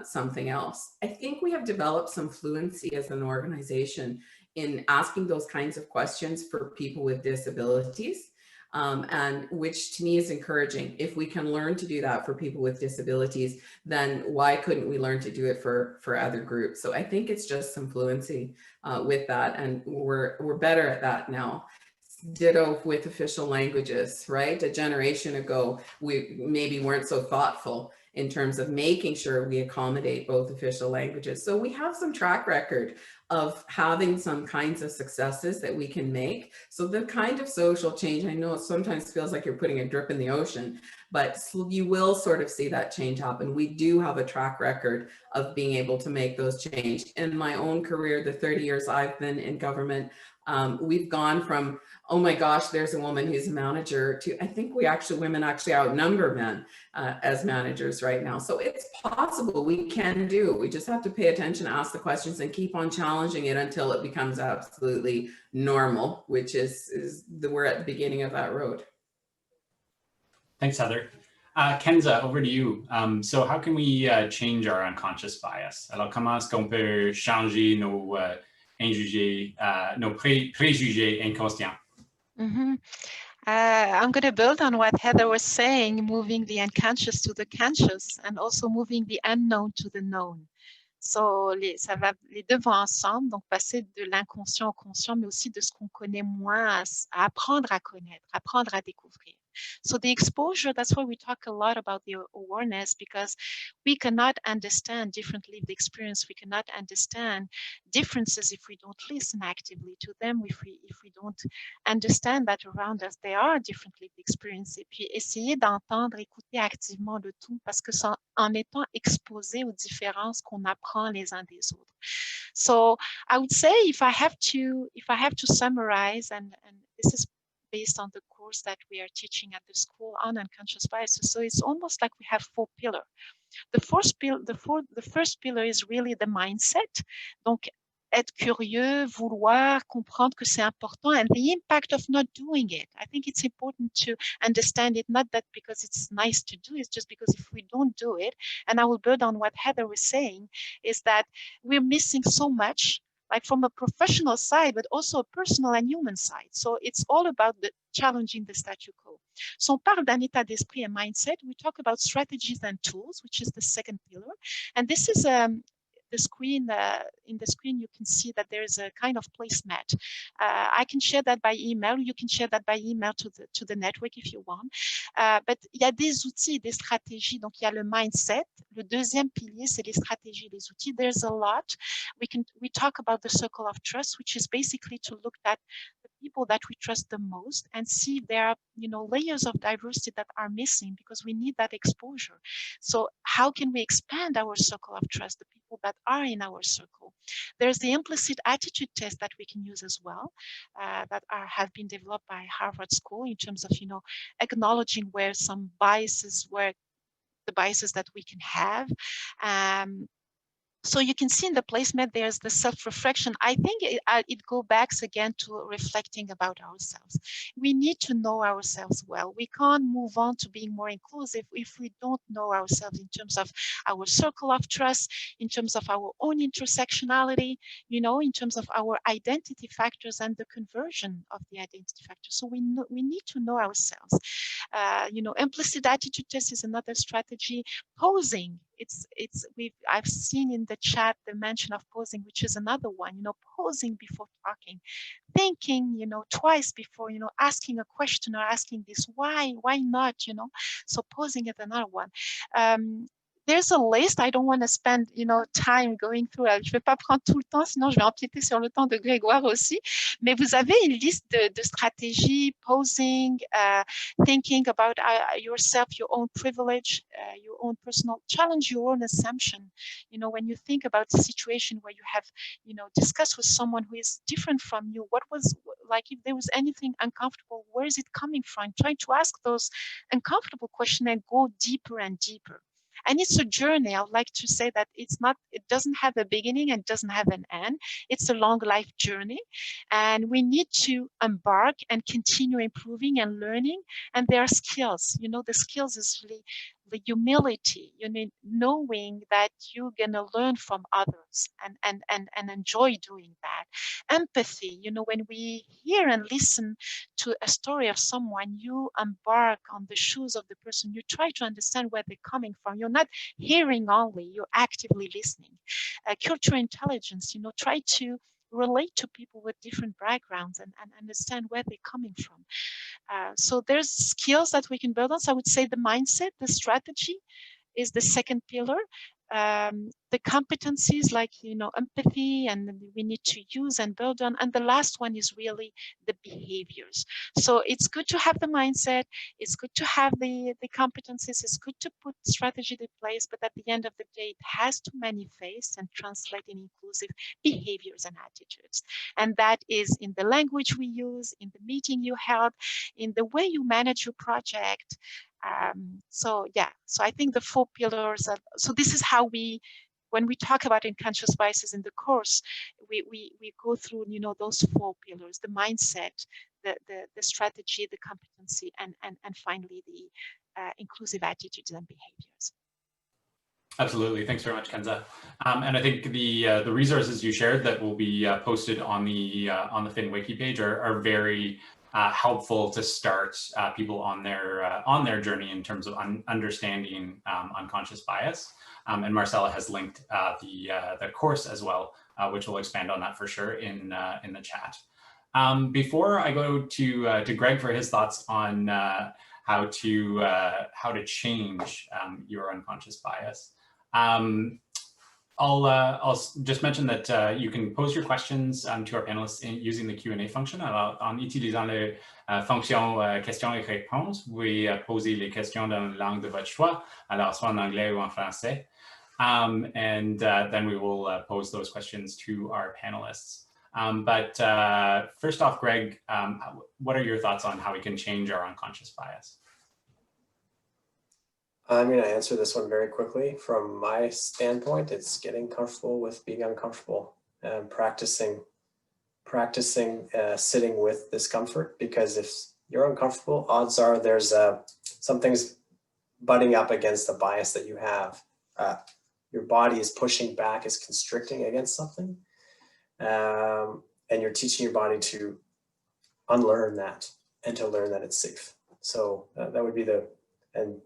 something else. I think we have developed some fluency as an organization in asking those kinds of questions for people with disabilities. And which to me is encouraging. If we can learn to do that for people with disabilities, then why couldn't we learn to do it for other groups? So I think it's just some fluency with that, and we're better at that now. Ditto with official languages, right? A generation ago, we maybe weren't so thoughtful in terms of making sure we accommodate both official languages. So we have some track record of having some kinds of successes that we can make. So the kind of social change, I know it sometimes feels like you're putting a drip in the ocean, but you will sort of see that change happen. We do have a track record of being able to make those change. In my own career, the 30 years I've been in government, we've gone from, oh my gosh, there's a woman who's a manager, to I think women actually outnumber men as managers right now. So it's possible, we can do. We just have to pay attention, ask the questions, and keep on challenging it until it becomes absolutely normal, which we're at the beginning of that road. Thanks, Heather. Kenza, over to you. So how can we change our unconscious bias? Alors, comment est-ce qu'on peut changer nos préjugés inconscients?
I'm going to build on what Heather was saying, moving the unconscious to the conscious and also moving the unknown to the known. So, les deux vont ensemble, donc passer de l'inconscient au conscient, mais aussi de ce qu'on connaît moins à apprendre à connaître, apprendre à découvrir. So the exposure, that's why we talk a lot about the awareness, because we cannot understand different lived experience. We cannot understand differences if we don't listen actively to them, if we don't understand that around us there are different lived experiences. Et puis essayer d'entendre, écouter activement le tout, parce que c'est en étant exposé aux différences qu'on apprend les uns des autres. So I would say if I have to summarize, and this is based on the course that we are teaching at the school on unconscious biases. So it's almost like we have 4 pillars. The first pillar is really the mindset. Donc, être curieux, vouloir, comprendre que c'est important, and the impact of not doing it. I think it's important to understand it, not that because it's nice to do, it's just because if we don't do it, and I will build on what Heather was saying, is that we're missing so much, like from a professional side, but also a personal and human side. So it's all about the challenging the statu quo. So on parle d'un état d'esprit and mindset. We talk about strategies and tools, which is the second pillar. And this is the screen. In the screen, you can see that there is a kind of placemat. I can share that by email. You can share that by email to the network if you want. But il y a des outils, des stratégies. Donc il y a le mindset. Le deuxième pilier, c'est les stratégies, les outils. There's a lot. We talk about the circle of trust, which is basically to look at the people that we trust the most and see if there are, layers of diversity that are missing, because we need that exposure. So how can we expand our circle of trust, the people that are in our circle? There's the implicit attitude test that we can use as well, that have been developed by Harvard School in terms of, acknowledging where some biases, where the biases that we can have. So you can see in the placement, there's the self-reflection. I think it goes back again to reflecting about ourselves. We need to know ourselves well. We can't move on to being more inclusive if we don't know ourselves in terms of our circle of trust, in terms of our own intersectionality, in terms of our identity factors and the conversion of the identity factors. So we need to know ourselves. Implicit attitude test is another strategy. Posing. I've seen in the chat the mention of posing, which is another one, posing before talking, thinking, twice before, asking a question or asking this, why not, so posing is another one. There's a list. I don't want to spend, time going through. Je vais pas prendre tout le temps, sinon je vais empiéter sur le temps de Grégoire aussi. Mais vous avez une liste de stratégies, posing, thinking about yourself, your own privilege, your own personal challenge, your own assumption. When you think about a situation where you have, discussed with someone who is different from you, what was, like, if there was anything uncomfortable, where is it coming from? Trying to ask those uncomfortable questions and go deeper and deeper. And it's a journey. I would like to say that it doesn't have a beginning and doesn't have an end. It's a long life journey. And we need to embark and continue improving and learning. And there are skills. The skills is really the humility, knowing that you're going to learn from others and enjoy doing that. Empathy, when we hear and listen to a story of someone, you embark on the shoes of the person. You try to understand where they're coming from. You're not hearing only, you're actively listening. Cultural intelligence, try to relate to people with different backgrounds and understand where they're coming from. So there's skills that we can build on. So I would say the mindset, the strategy is the second pillar. The competencies like, empathy, and we need to use and build on. And the last one is really the behaviors. So it's good to have the mindset. It's good to have the competencies. It's good to put strategy in place. But at the end of the day, it has to manifest and translate in inclusive behaviors and attitudes. And that is in the language we use, in the meeting you held, in the way you manage your project. So I think the 4 pillars. So this is how when we talk about unconscious biases in the course, we go through, those 4 pillars: the mindset, the strategy, the competency, and finally the inclusive attitudes and behaviors.
Absolutely. Thanks very much, Kenza. And I think the resources you shared that will be posted on the FYN wiki page are very helpful to start people on their journey in terms of understanding unconscious bias. And Marcella has linked the course as well, which will expand on that for sure in the chat. Before I go to Greg for his thoughts on how to change your unconscious bias, I'll just mention that you can pose your questions to our panelists using the Q&A function. Alors, en utilisant la fonction questions et réponses, vous pouvez poser les questions dans la langue de votre choix, alors soit en anglais ou en français. And then we will pose those questions to our panelists. But first off, Greg, what are your thoughts on how we can change our unconscious bias?
I'm going to answer this one very quickly. From my standpoint, it's getting comfortable with being uncomfortable and practicing sitting with discomfort, because if you're uncomfortable, odds are there's something's butting up against the bias that you have. Your body is pushing back, is constricting against something. And you're teaching your body to unlearn that and to learn that it's safe. So that would be and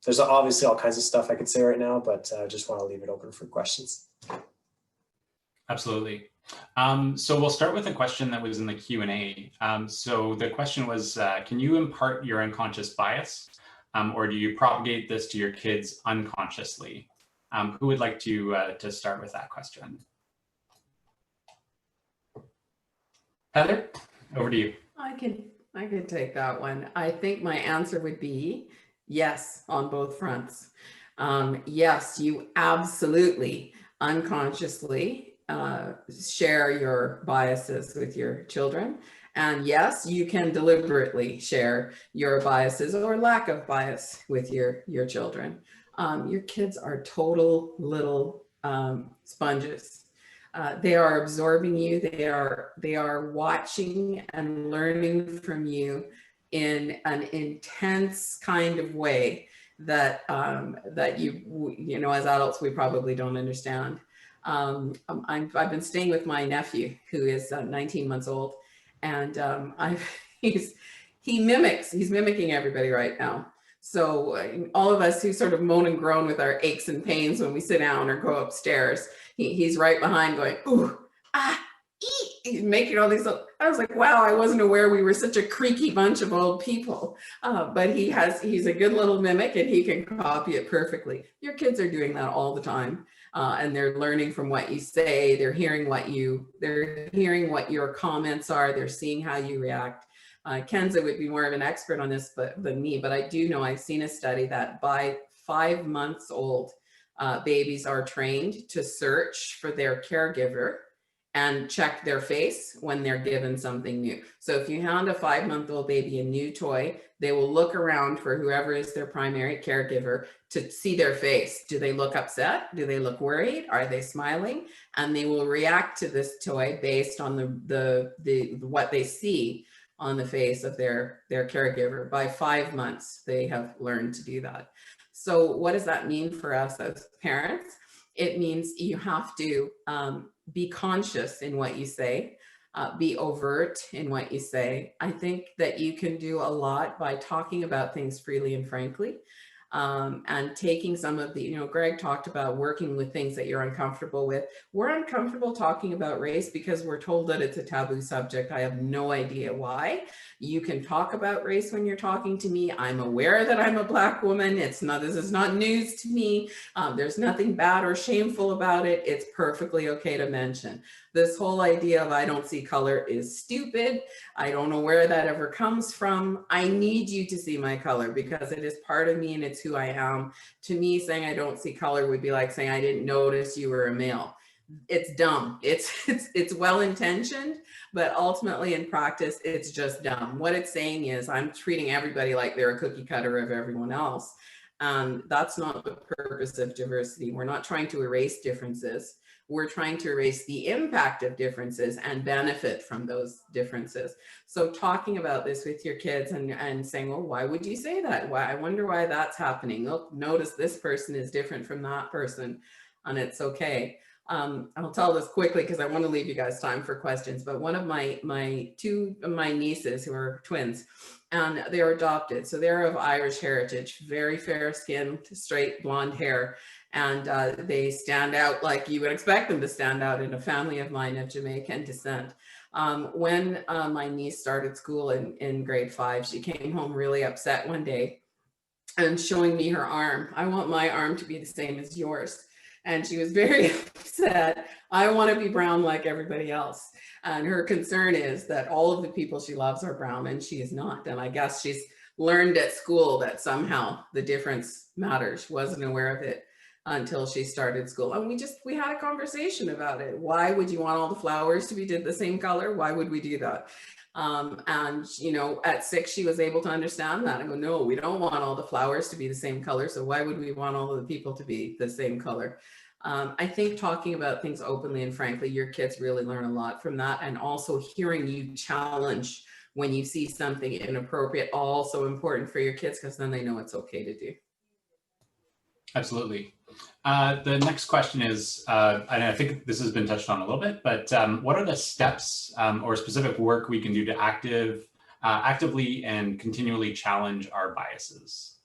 there's obviously all kinds of stuff I could say right now, but I just want to leave it open for questions.
Absolutely. So we'll start with a question that was in the Q&A. So the question was, can you impart your unconscious bias, or do you propagate this to your kids unconsciously? Who would like to start with that question? Heather, over to you.
I can take that one. I think my answer would be yes on both fronts. Yes, you absolutely unconsciously share your biases with your children. And yes, you can deliberately share your biases or lack of bias with your children. Your kids are total little sponges. They are absorbing you. They are watching and learning from you in an intense kind of way that that you know, as adults, we probably don't understand. I've been staying with my nephew, who is 19 months old, and he's mimicking everybody right now. So all of us who sort of moan and groan with our aches and pains when we sit down or go upstairs, he's right behind going, ooh, ah, ee. He's making all these, I was like, wow, I wasn't aware we were such a creaky bunch of old people. But he's a good little mimic, and he can copy it perfectly. Your kids are doing that all the time. And they're learning from what you say. They're hearing what your comments are. They're seeing how you react. Kenza would be more of an expert on this than me, but I do know, I've seen a study that by 5 months old, babies are trained to search for their caregiver and check their face when they're given something new. So if you hand a 5-month-old baby a new toy, they will look around for whoever is their primary caregiver to see their face. Do they look upset? Do they look worried? Are they smiling? And they will react to this toy based on what they see on the face of their caregiver. By 5 months, they have learned to do that. So what does that mean for us as parents? It means you have to be conscious in what you say, be overt in what you say. I think that you can do a lot by talking about things freely and frankly, and taking some of the, you know, Greg talked about working with things that you're uncomfortable with. We're uncomfortable talking about race because we're told that it's a taboo subject. I have no idea why. You can talk about race when you're talking to me. I'm aware that I'm a Black woman. This is not news to me. There's nothing bad or shameful about it. It's perfectly okay to mention. This whole idea of I don't see color is stupid. I don't know where that ever comes from. I need you to see my color because it is part of me and it's who I am. To me, saying I don't see color would be like saying I didn't notice you were a male. It's dumb. It's well-intentioned, but ultimately in practice, it's just dumb. What it's saying is I'm treating everybody like they're a cookie cutter of everyone else. That's not the purpose of diversity. We're not trying to erase differences. We're trying to erase the impact of differences and benefit from those differences. So talking about this with your kids and saying, well, why would you say that? Why? I wonder why that's happening. Look, notice this person is different from that person, and it's okay. I'll tell this quickly because I want to leave you guys time for questions, but one of my two of my nieces who are twins, and they're adopted. So they're of Irish heritage, very fair skin, straight blonde hair. And they stand out like you would expect them to stand out in a family of mine of Jamaican descent. When my niece started school in grade 5, she came home really upset one day and showing me her arm. I want my arm to be the same as yours. And she was very upset. I want to be brown like everybody else. And her concern is that all of the people she loves are brown and she is not. And I guess she's learned at school that somehow the difference matters. She wasn't aware of it until she started school. And we had a conversation about it. Why would you want all the flowers to be the same color? Why would we do that? And, you know, at 6, she was able to understand that. I go, no, we don't want all the flowers to be the same color. So why would we want all of the people to be the same color? I think talking about things openly and frankly, your kids really learn a lot from that. And also hearing you challenge when you see something inappropriate, also important for your kids, because then they know it's okay to do.
Absolutely. The next question is, and I think this has been touched on a little bit, but what are the steps or specific work we can do to actively and continually challenge our biases?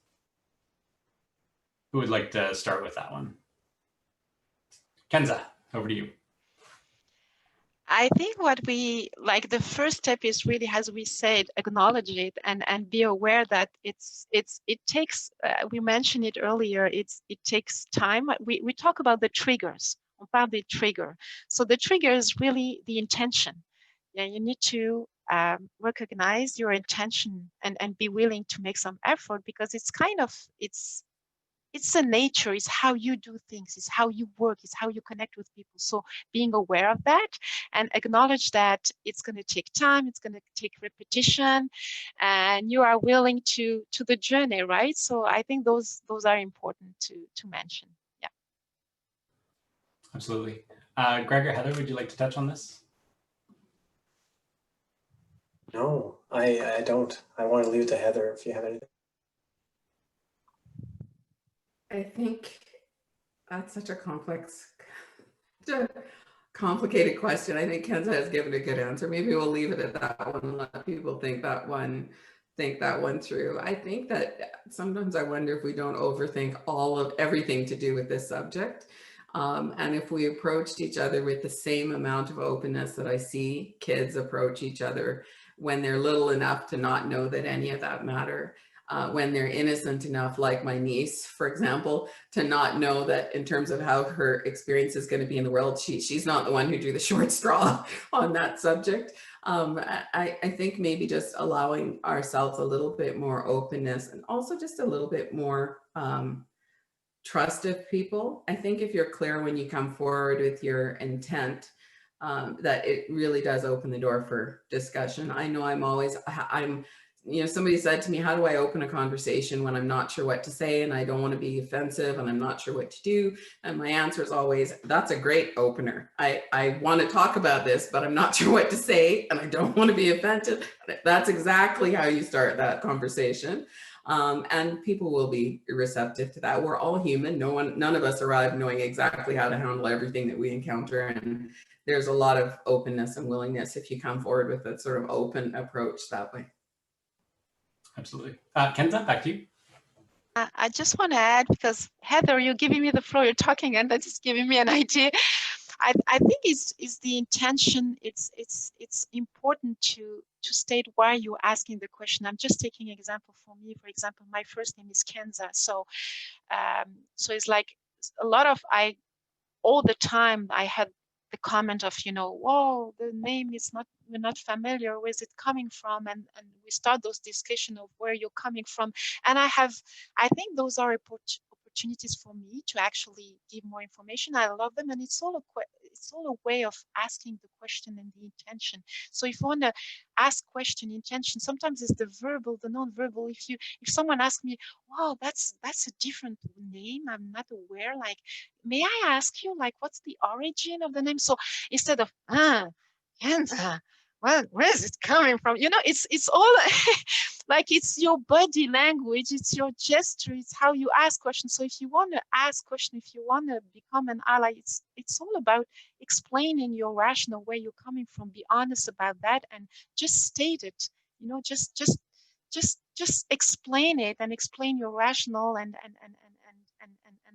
Who would like to start with that one? Kenza, over to you.
I think what we like, the first step is really, as we said, acknowledge it and be aware that it takes, we mentioned it earlier, it takes time. We talk about the triggers, on parle des triggers. So the trigger is really the intention. Yeah, you need to recognize your intention and be willing to make some effort, because it's kind of, it's the nature, it's how you do things, it's how you work, it's how you connect with people. So being aware of that and acknowledge that it's going to take time, it's going to take repetition, and you are willing to the journey, right? So I think those are important to mention. Yeah.
Absolutely. Greg or Heather, would you like to touch on this?
No, I don't. I want to leave it to Heather if you have anything.
I think that's such a complicated question. I think Kenza has given a good answer. Maybe we'll leave it at that one and let people think that one through. I think that sometimes I wonder if we don't overthink everything to do with this subject. And if we approached each other with the same amount of openness that I see kids approach each other when they're little enough to not know that any of that matter. When they're innocent enough, like my niece, for example, to not know that in terms of how her experience is going to be in the world, she's not the one who drew the short straw on that subject. I think maybe just allowing ourselves a little bit more openness and also just a little bit more trust of people. I think if you're clear when you come forward with your intent, that it really does open the door for discussion. I know you know, somebody said to me, how do I open a conversation when I'm not sure what to say and I don't want to be offensive and I'm not sure what to do? And my answer is always, that's a great opener. I want to talk about this, but I'm not sure what to say and I don't want to be offended. That's exactly how you start that conversation. And people will be receptive to that. We're all human. None of us arrive knowing exactly how to handle everything that we encounter. And there's a lot of openness and willingness if you come forward with a sort of open approach that way.
Absolutely. Kenza, back to you.
I just want to add, because Heather, you're giving me the floor, you're talking, and that's just giving me an idea. I think it's the intention. It's important to state why you're asking the question. I'm just taking an example for me. For example, my first name is Kenza, so it's like a lot of all the time I had the comment of, you know, whoa, the name is not, we're not familiar, where is it coming from, and we start those discussion of where you're coming from, and I think those are opportunities for me to actually give more information. I love them, and it's all a way of asking the question and the intention. So if you want to ask question, intention, sometimes it's the verbal, the non-verbal. If someone asks me, wow, that's a different name, I'm not aware, like, may I ask you, like, what's the origin of the name? So instead of Kenza, well, where is it coming from? You know, it's all like it's your body language, it's your gesture, it's how you ask questions. So if you want to ask questions, if you want to become an ally, it's all about explaining your rationale, where you're coming from. Be honest about that and just state it. You know, just explain it and explain your rationale and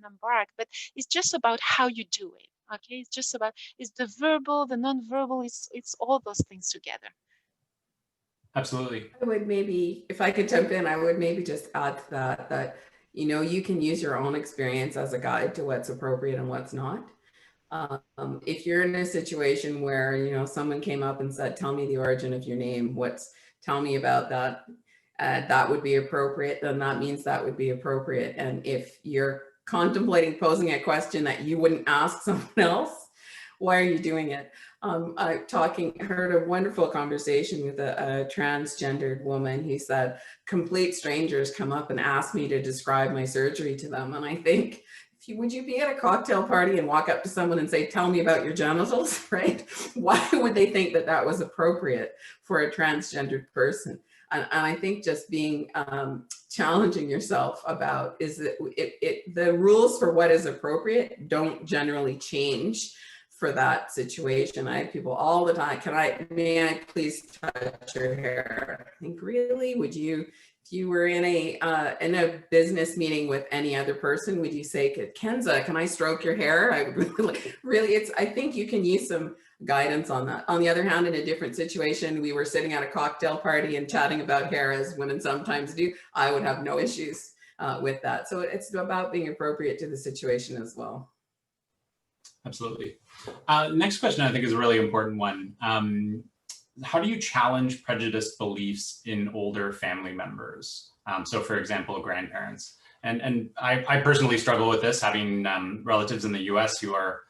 embark. But it's just about how you do it. Okay, it's just about, it's the verbal, the non-verbal, it's all those things together.
Absolutely.
I would maybe, if I could jump in, I would maybe just add to that, you know, you can use your own experience as a guide to what's appropriate and what's not. If you're in a situation where, you know, someone came up and said, tell me the origin of your name, tell me about that, that would be appropriate, then that means that would be appropriate. And if you're contemplating posing a question that you wouldn't ask someone else, why are you doing it? I heard a wonderful conversation with a transgendered woman who said, complete strangers come up and ask me to describe my surgery to them. And I think, would you be at a cocktail party and walk up to someone and say, tell me about your genitals, right? Why would they think that that was appropriate for a transgendered person? And I think just being challenging yourself about is that the rules for what is appropriate don't generally change for that situation. I have people all the time, may I please touch your hair? I think, really, would you, if you were in a business meeting with any other person, would you say, Kenza, can I stroke your hair? I would really, I think you can use some guidance on that. On the other hand, in a different situation, we were sitting at a cocktail party and chatting about hair, as women sometimes do, I would have no issues with that. So it's about being appropriate to the situation as well.
Absolutely. Next question, I think, is a really important one. How do you challenge prejudiced beliefs in older family members? So, for example, grandparents. And I personally struggle with this, having relatives in the US who are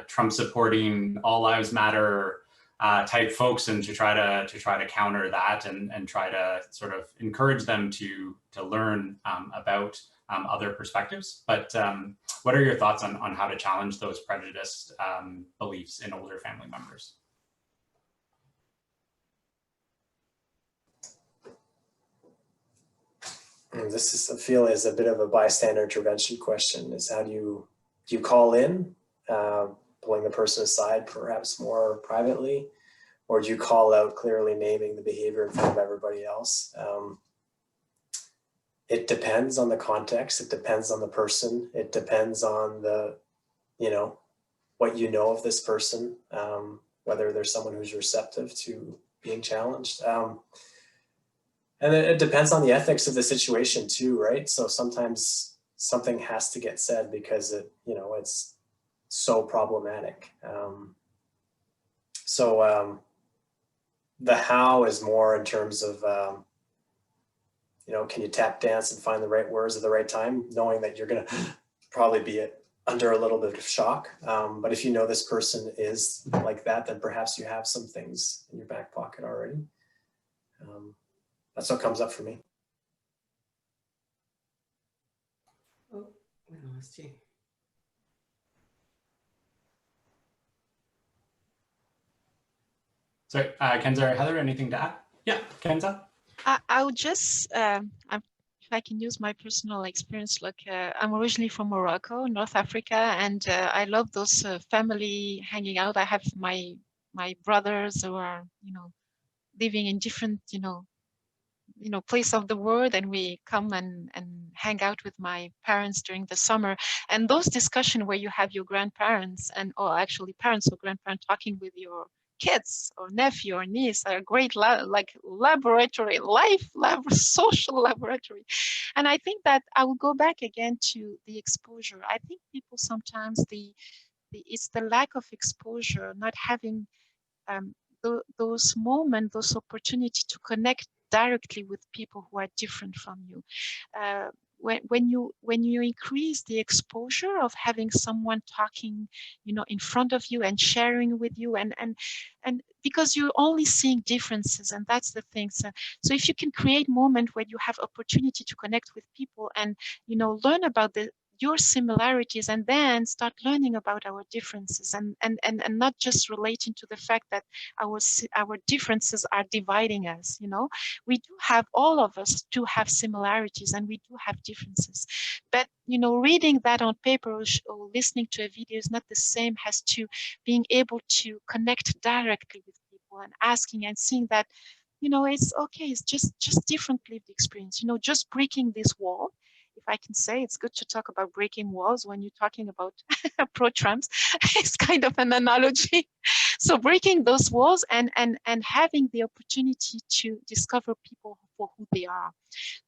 Trump supporting All Lives Matter type folks, and to try to counter that and try to sort of encourage them to learn about other perspectives. But what are your thoughts on how to challenge those prejudiced beliefs in older family members?
This is, I feel, is a bit of a bystander intervention question. Is how do you call in, pulling the person aside perhaps more privately, or do you call out clearly naming the behavior in front of everybody else? It depends on the context. It depends on the person. It depends on the, you know, what you know of this person, whether there's someone who's receptive to being challenged. And it depends on the ethics of the situation too, right? So sometimes something has to get said because it, you know, it's so problematic. The how is more in terms of, you know, can you tap dance and find the right words at the right time, knowing that you're going to probably be under a little bit of shock. But if you know this person is like that, then perhaps you have some things in your back pocket already. That's what comes up for me.
Oh, we lost you.
Sorry, Kenza or Heather, anything to add? Yeah, Kenza?
I would just, if I can use my personal experience, like I'm originally from Morocco, North Africa, and I love those family hanging out. I have my brothers who are, you know, living in different, you know, place of the world, and we come and hang out with my parents during the summer. And those discussions where you have your grandparents or actually parents or grandparents talking with your kids or nephew or niece are great, like laboratory, social laboratory. And I think that I will go back again to the exposure. I think people sometimes it's the lack of exposure, not having those moments, those opportunities to connect directly with people who are different from you. When you increase the exposure of having someone talking, you know, in front of you and sharing with you, and because you're only seeing differences, and that's the thing. So if you can create moment where you have opportunity to connect with people and, you know, learn about your similarities, and then start learning about our differences, and not just relating to the fact that our differences are dividing us. You know, we do have, all of us do have similarities, and we do have differences, but you know, reading that on paper or listening to a video is not the same as to being able to connect directly with people and asking and seeing that, you know, it's okay, it's just different lived experience. You know, just breaking this wall, if I can say, it's good to talk about breaking walls when you're talking about pro-Trumps. It's kind of an analogy. So breaking those walls and having the opportunity to discover people for who they are.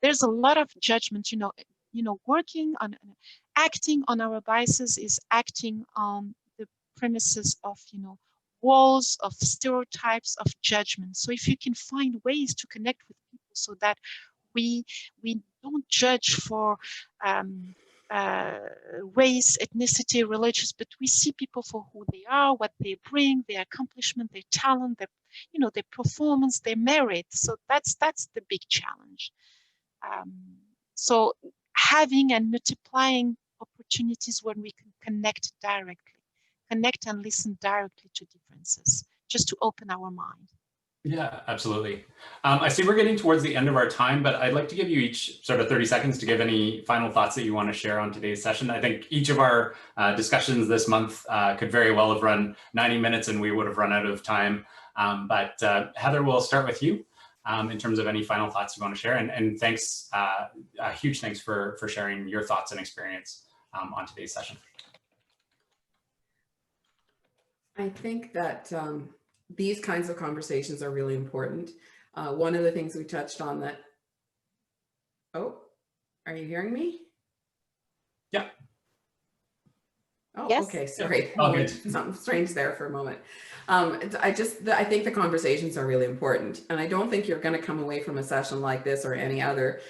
There's a lot of judgment, you know, working on, acting on our biases is acting on the premises of, you know, walls of stereotypes of judgment. So if you can find ways to connect with people so that we don't judge for race, ethnicity, religious, but we see people for who they are, what they bring, their accomplishment, their talent, their, you know, their performance, their merit. So that's the big challenge. So having and multiplying opportunities when we can connect directly, connect and listen directly to differences, just to open our mind.
Yeah, absolutely. I see we're getting towards the end of our time, but I'd like to give you each sort of 30 seconds to give any final thoughts that you want to share on today's session. I think each of our discussions this month could very well have run 90 minutes and we would have run out of time. But Heather, we'll start with you in terms of any final thoughts you want to share. And thanks, a huge thanks for sharing your thoughts and experience on today's session.
I think that these kinds of conversations are really important. One of the things we touched on that, oh, are you hearing me?
Yeah.
Oh,
yes.
Okay, sorry.
All good.
Something strange there for a moment. I think the conversations are really important. And I don't think you're going to come away from a session like this or any other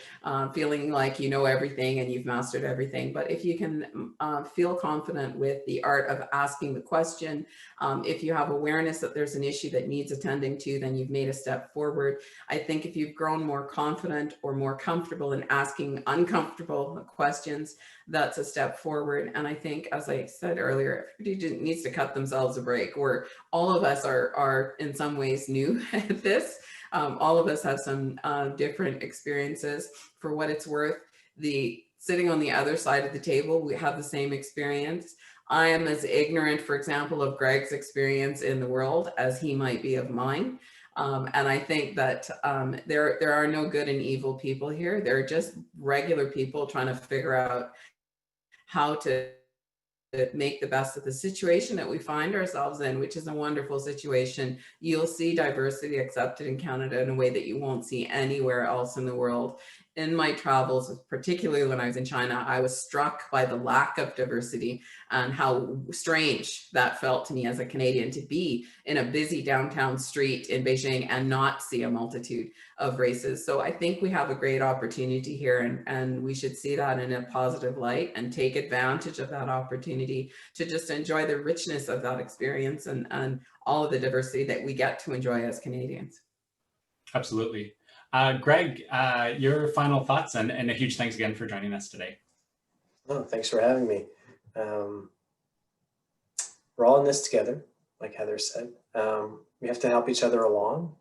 feeling like you know everything and you've mastered everything. But if you can feel confident with the art of asking the question, if you have awareness that there's an issue that needs attending to, then you've made a step forward. I think if you've grown more confident or more comfortable in asking uncomfortable questions, that's a step forward. And I think, as I said earlier, everybody needs to cut themselves a break. All of us are in some ways new at this. All of us have some different experiences. For what it's worth, sitting on the other side of the table, we have the same experience. I am as ignorant, for example, of Greg's experience in the world as he might be of mine. And I think that there are no good and evil people here. They're just regular people trying to figure out how to make the best of the situation that we find ourselves in, which is a wonderful situation. You'll see diversity accepted in Canada in a way that you won't see anywhere else in the world. In my travels, particularly when I was in China, I was struck by the lack of diversity and how strange that felt to me as a Canadian to be in a busy downtown street in Beijing and not see a multitude of races. So I think we have a great opportunity here, and we should see that in a positive light and take advantage of that opportunity to just enjoy the richness of that experience and all of the diversity that we get to enjoy as Canadians.
Absolutely. Greg, your final thoughts, and a huge thanks again for joining us today.
Oh, thanks for having me. We're all in this together, like Heather said. We have to help each other along.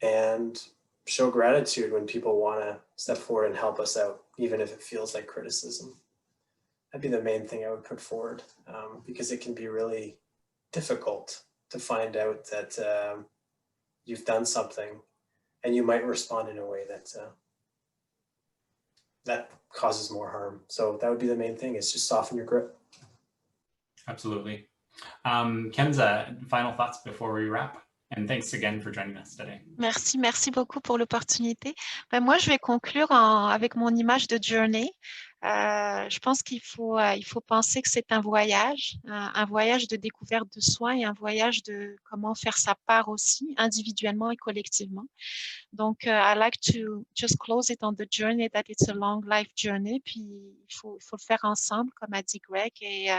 And show gratitude when people want to step forward and help us out, even if it feels like criticism. That'd be the main thing I would put forward, because it can be really difficult to find out that you've done something and you might respond in a way that causes more harm. So that would be the main thing, is just soften your grip.
Absolutely. Kenza, final thoughts before we wrap? And thanks again for joining us today.
Merci beaucoup pour l'opportunité. Moi, je vais conclure avec mon image de journey. Je pense qu'il faut penser que c'est un voyage de découverte de soi et un voyage de comment faire sa part aussi, individuellement et collectivement. Donc, I like to just close it on the journey, that it's a long life journey. Puis, il faut le faire ensemble, comme a dit Greg, et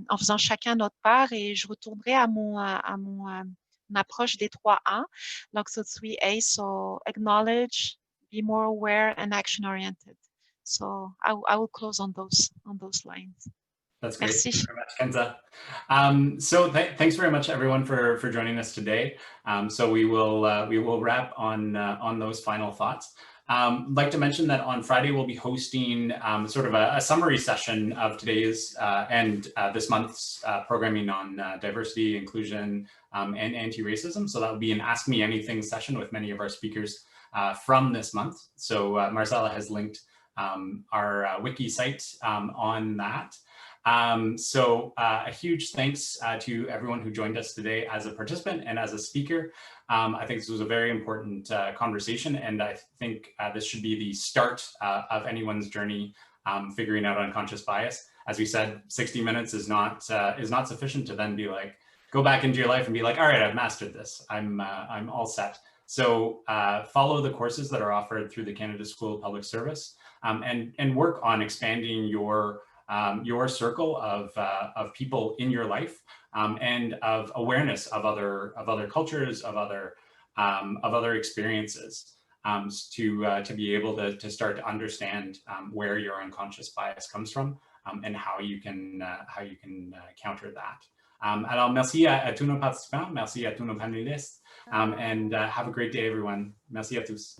en faisant chacun notre part. Et je retournerai à mon approche des 3 A. Donc, so 3 A, so acknowledge, be more aware and action oriented. So I will close on those lines.
That's great.
Merci.
Thanks very much, Kenza. So thanks very much, everyone, for joining us today. So we will wrap on those final thoughts. I'd like to mention that on Friday we'll be hosting sort of a summary session of today's and this month's programming on diversity, inclusion, and anti-racism. So that will be an Ask Me Anything session with many of our speakers from this month. So Marcella has linked our wiki site on that. So a huge thanks to everyone who joined us today as a participant and as a speaker. I think this was a very important conversation, and I think this should be the start of anyone's journey figuring out unconscious bias. As we said, 60 minutes is not sufficient to then be like, go back into your life and be like, all right, I've mastered this. I'm all set. So follow the courses that are offered through the Canada School of Public Service, and work on expanding your circle of people in your life, and of awareness of other cultures, of other experiences, to be able to start to understand where your unconscious bias comes from, and how you can counter that. Alors merci à tous nos participants, merci à tous nos panélistes, and have a great day, everyone. Merci à tous.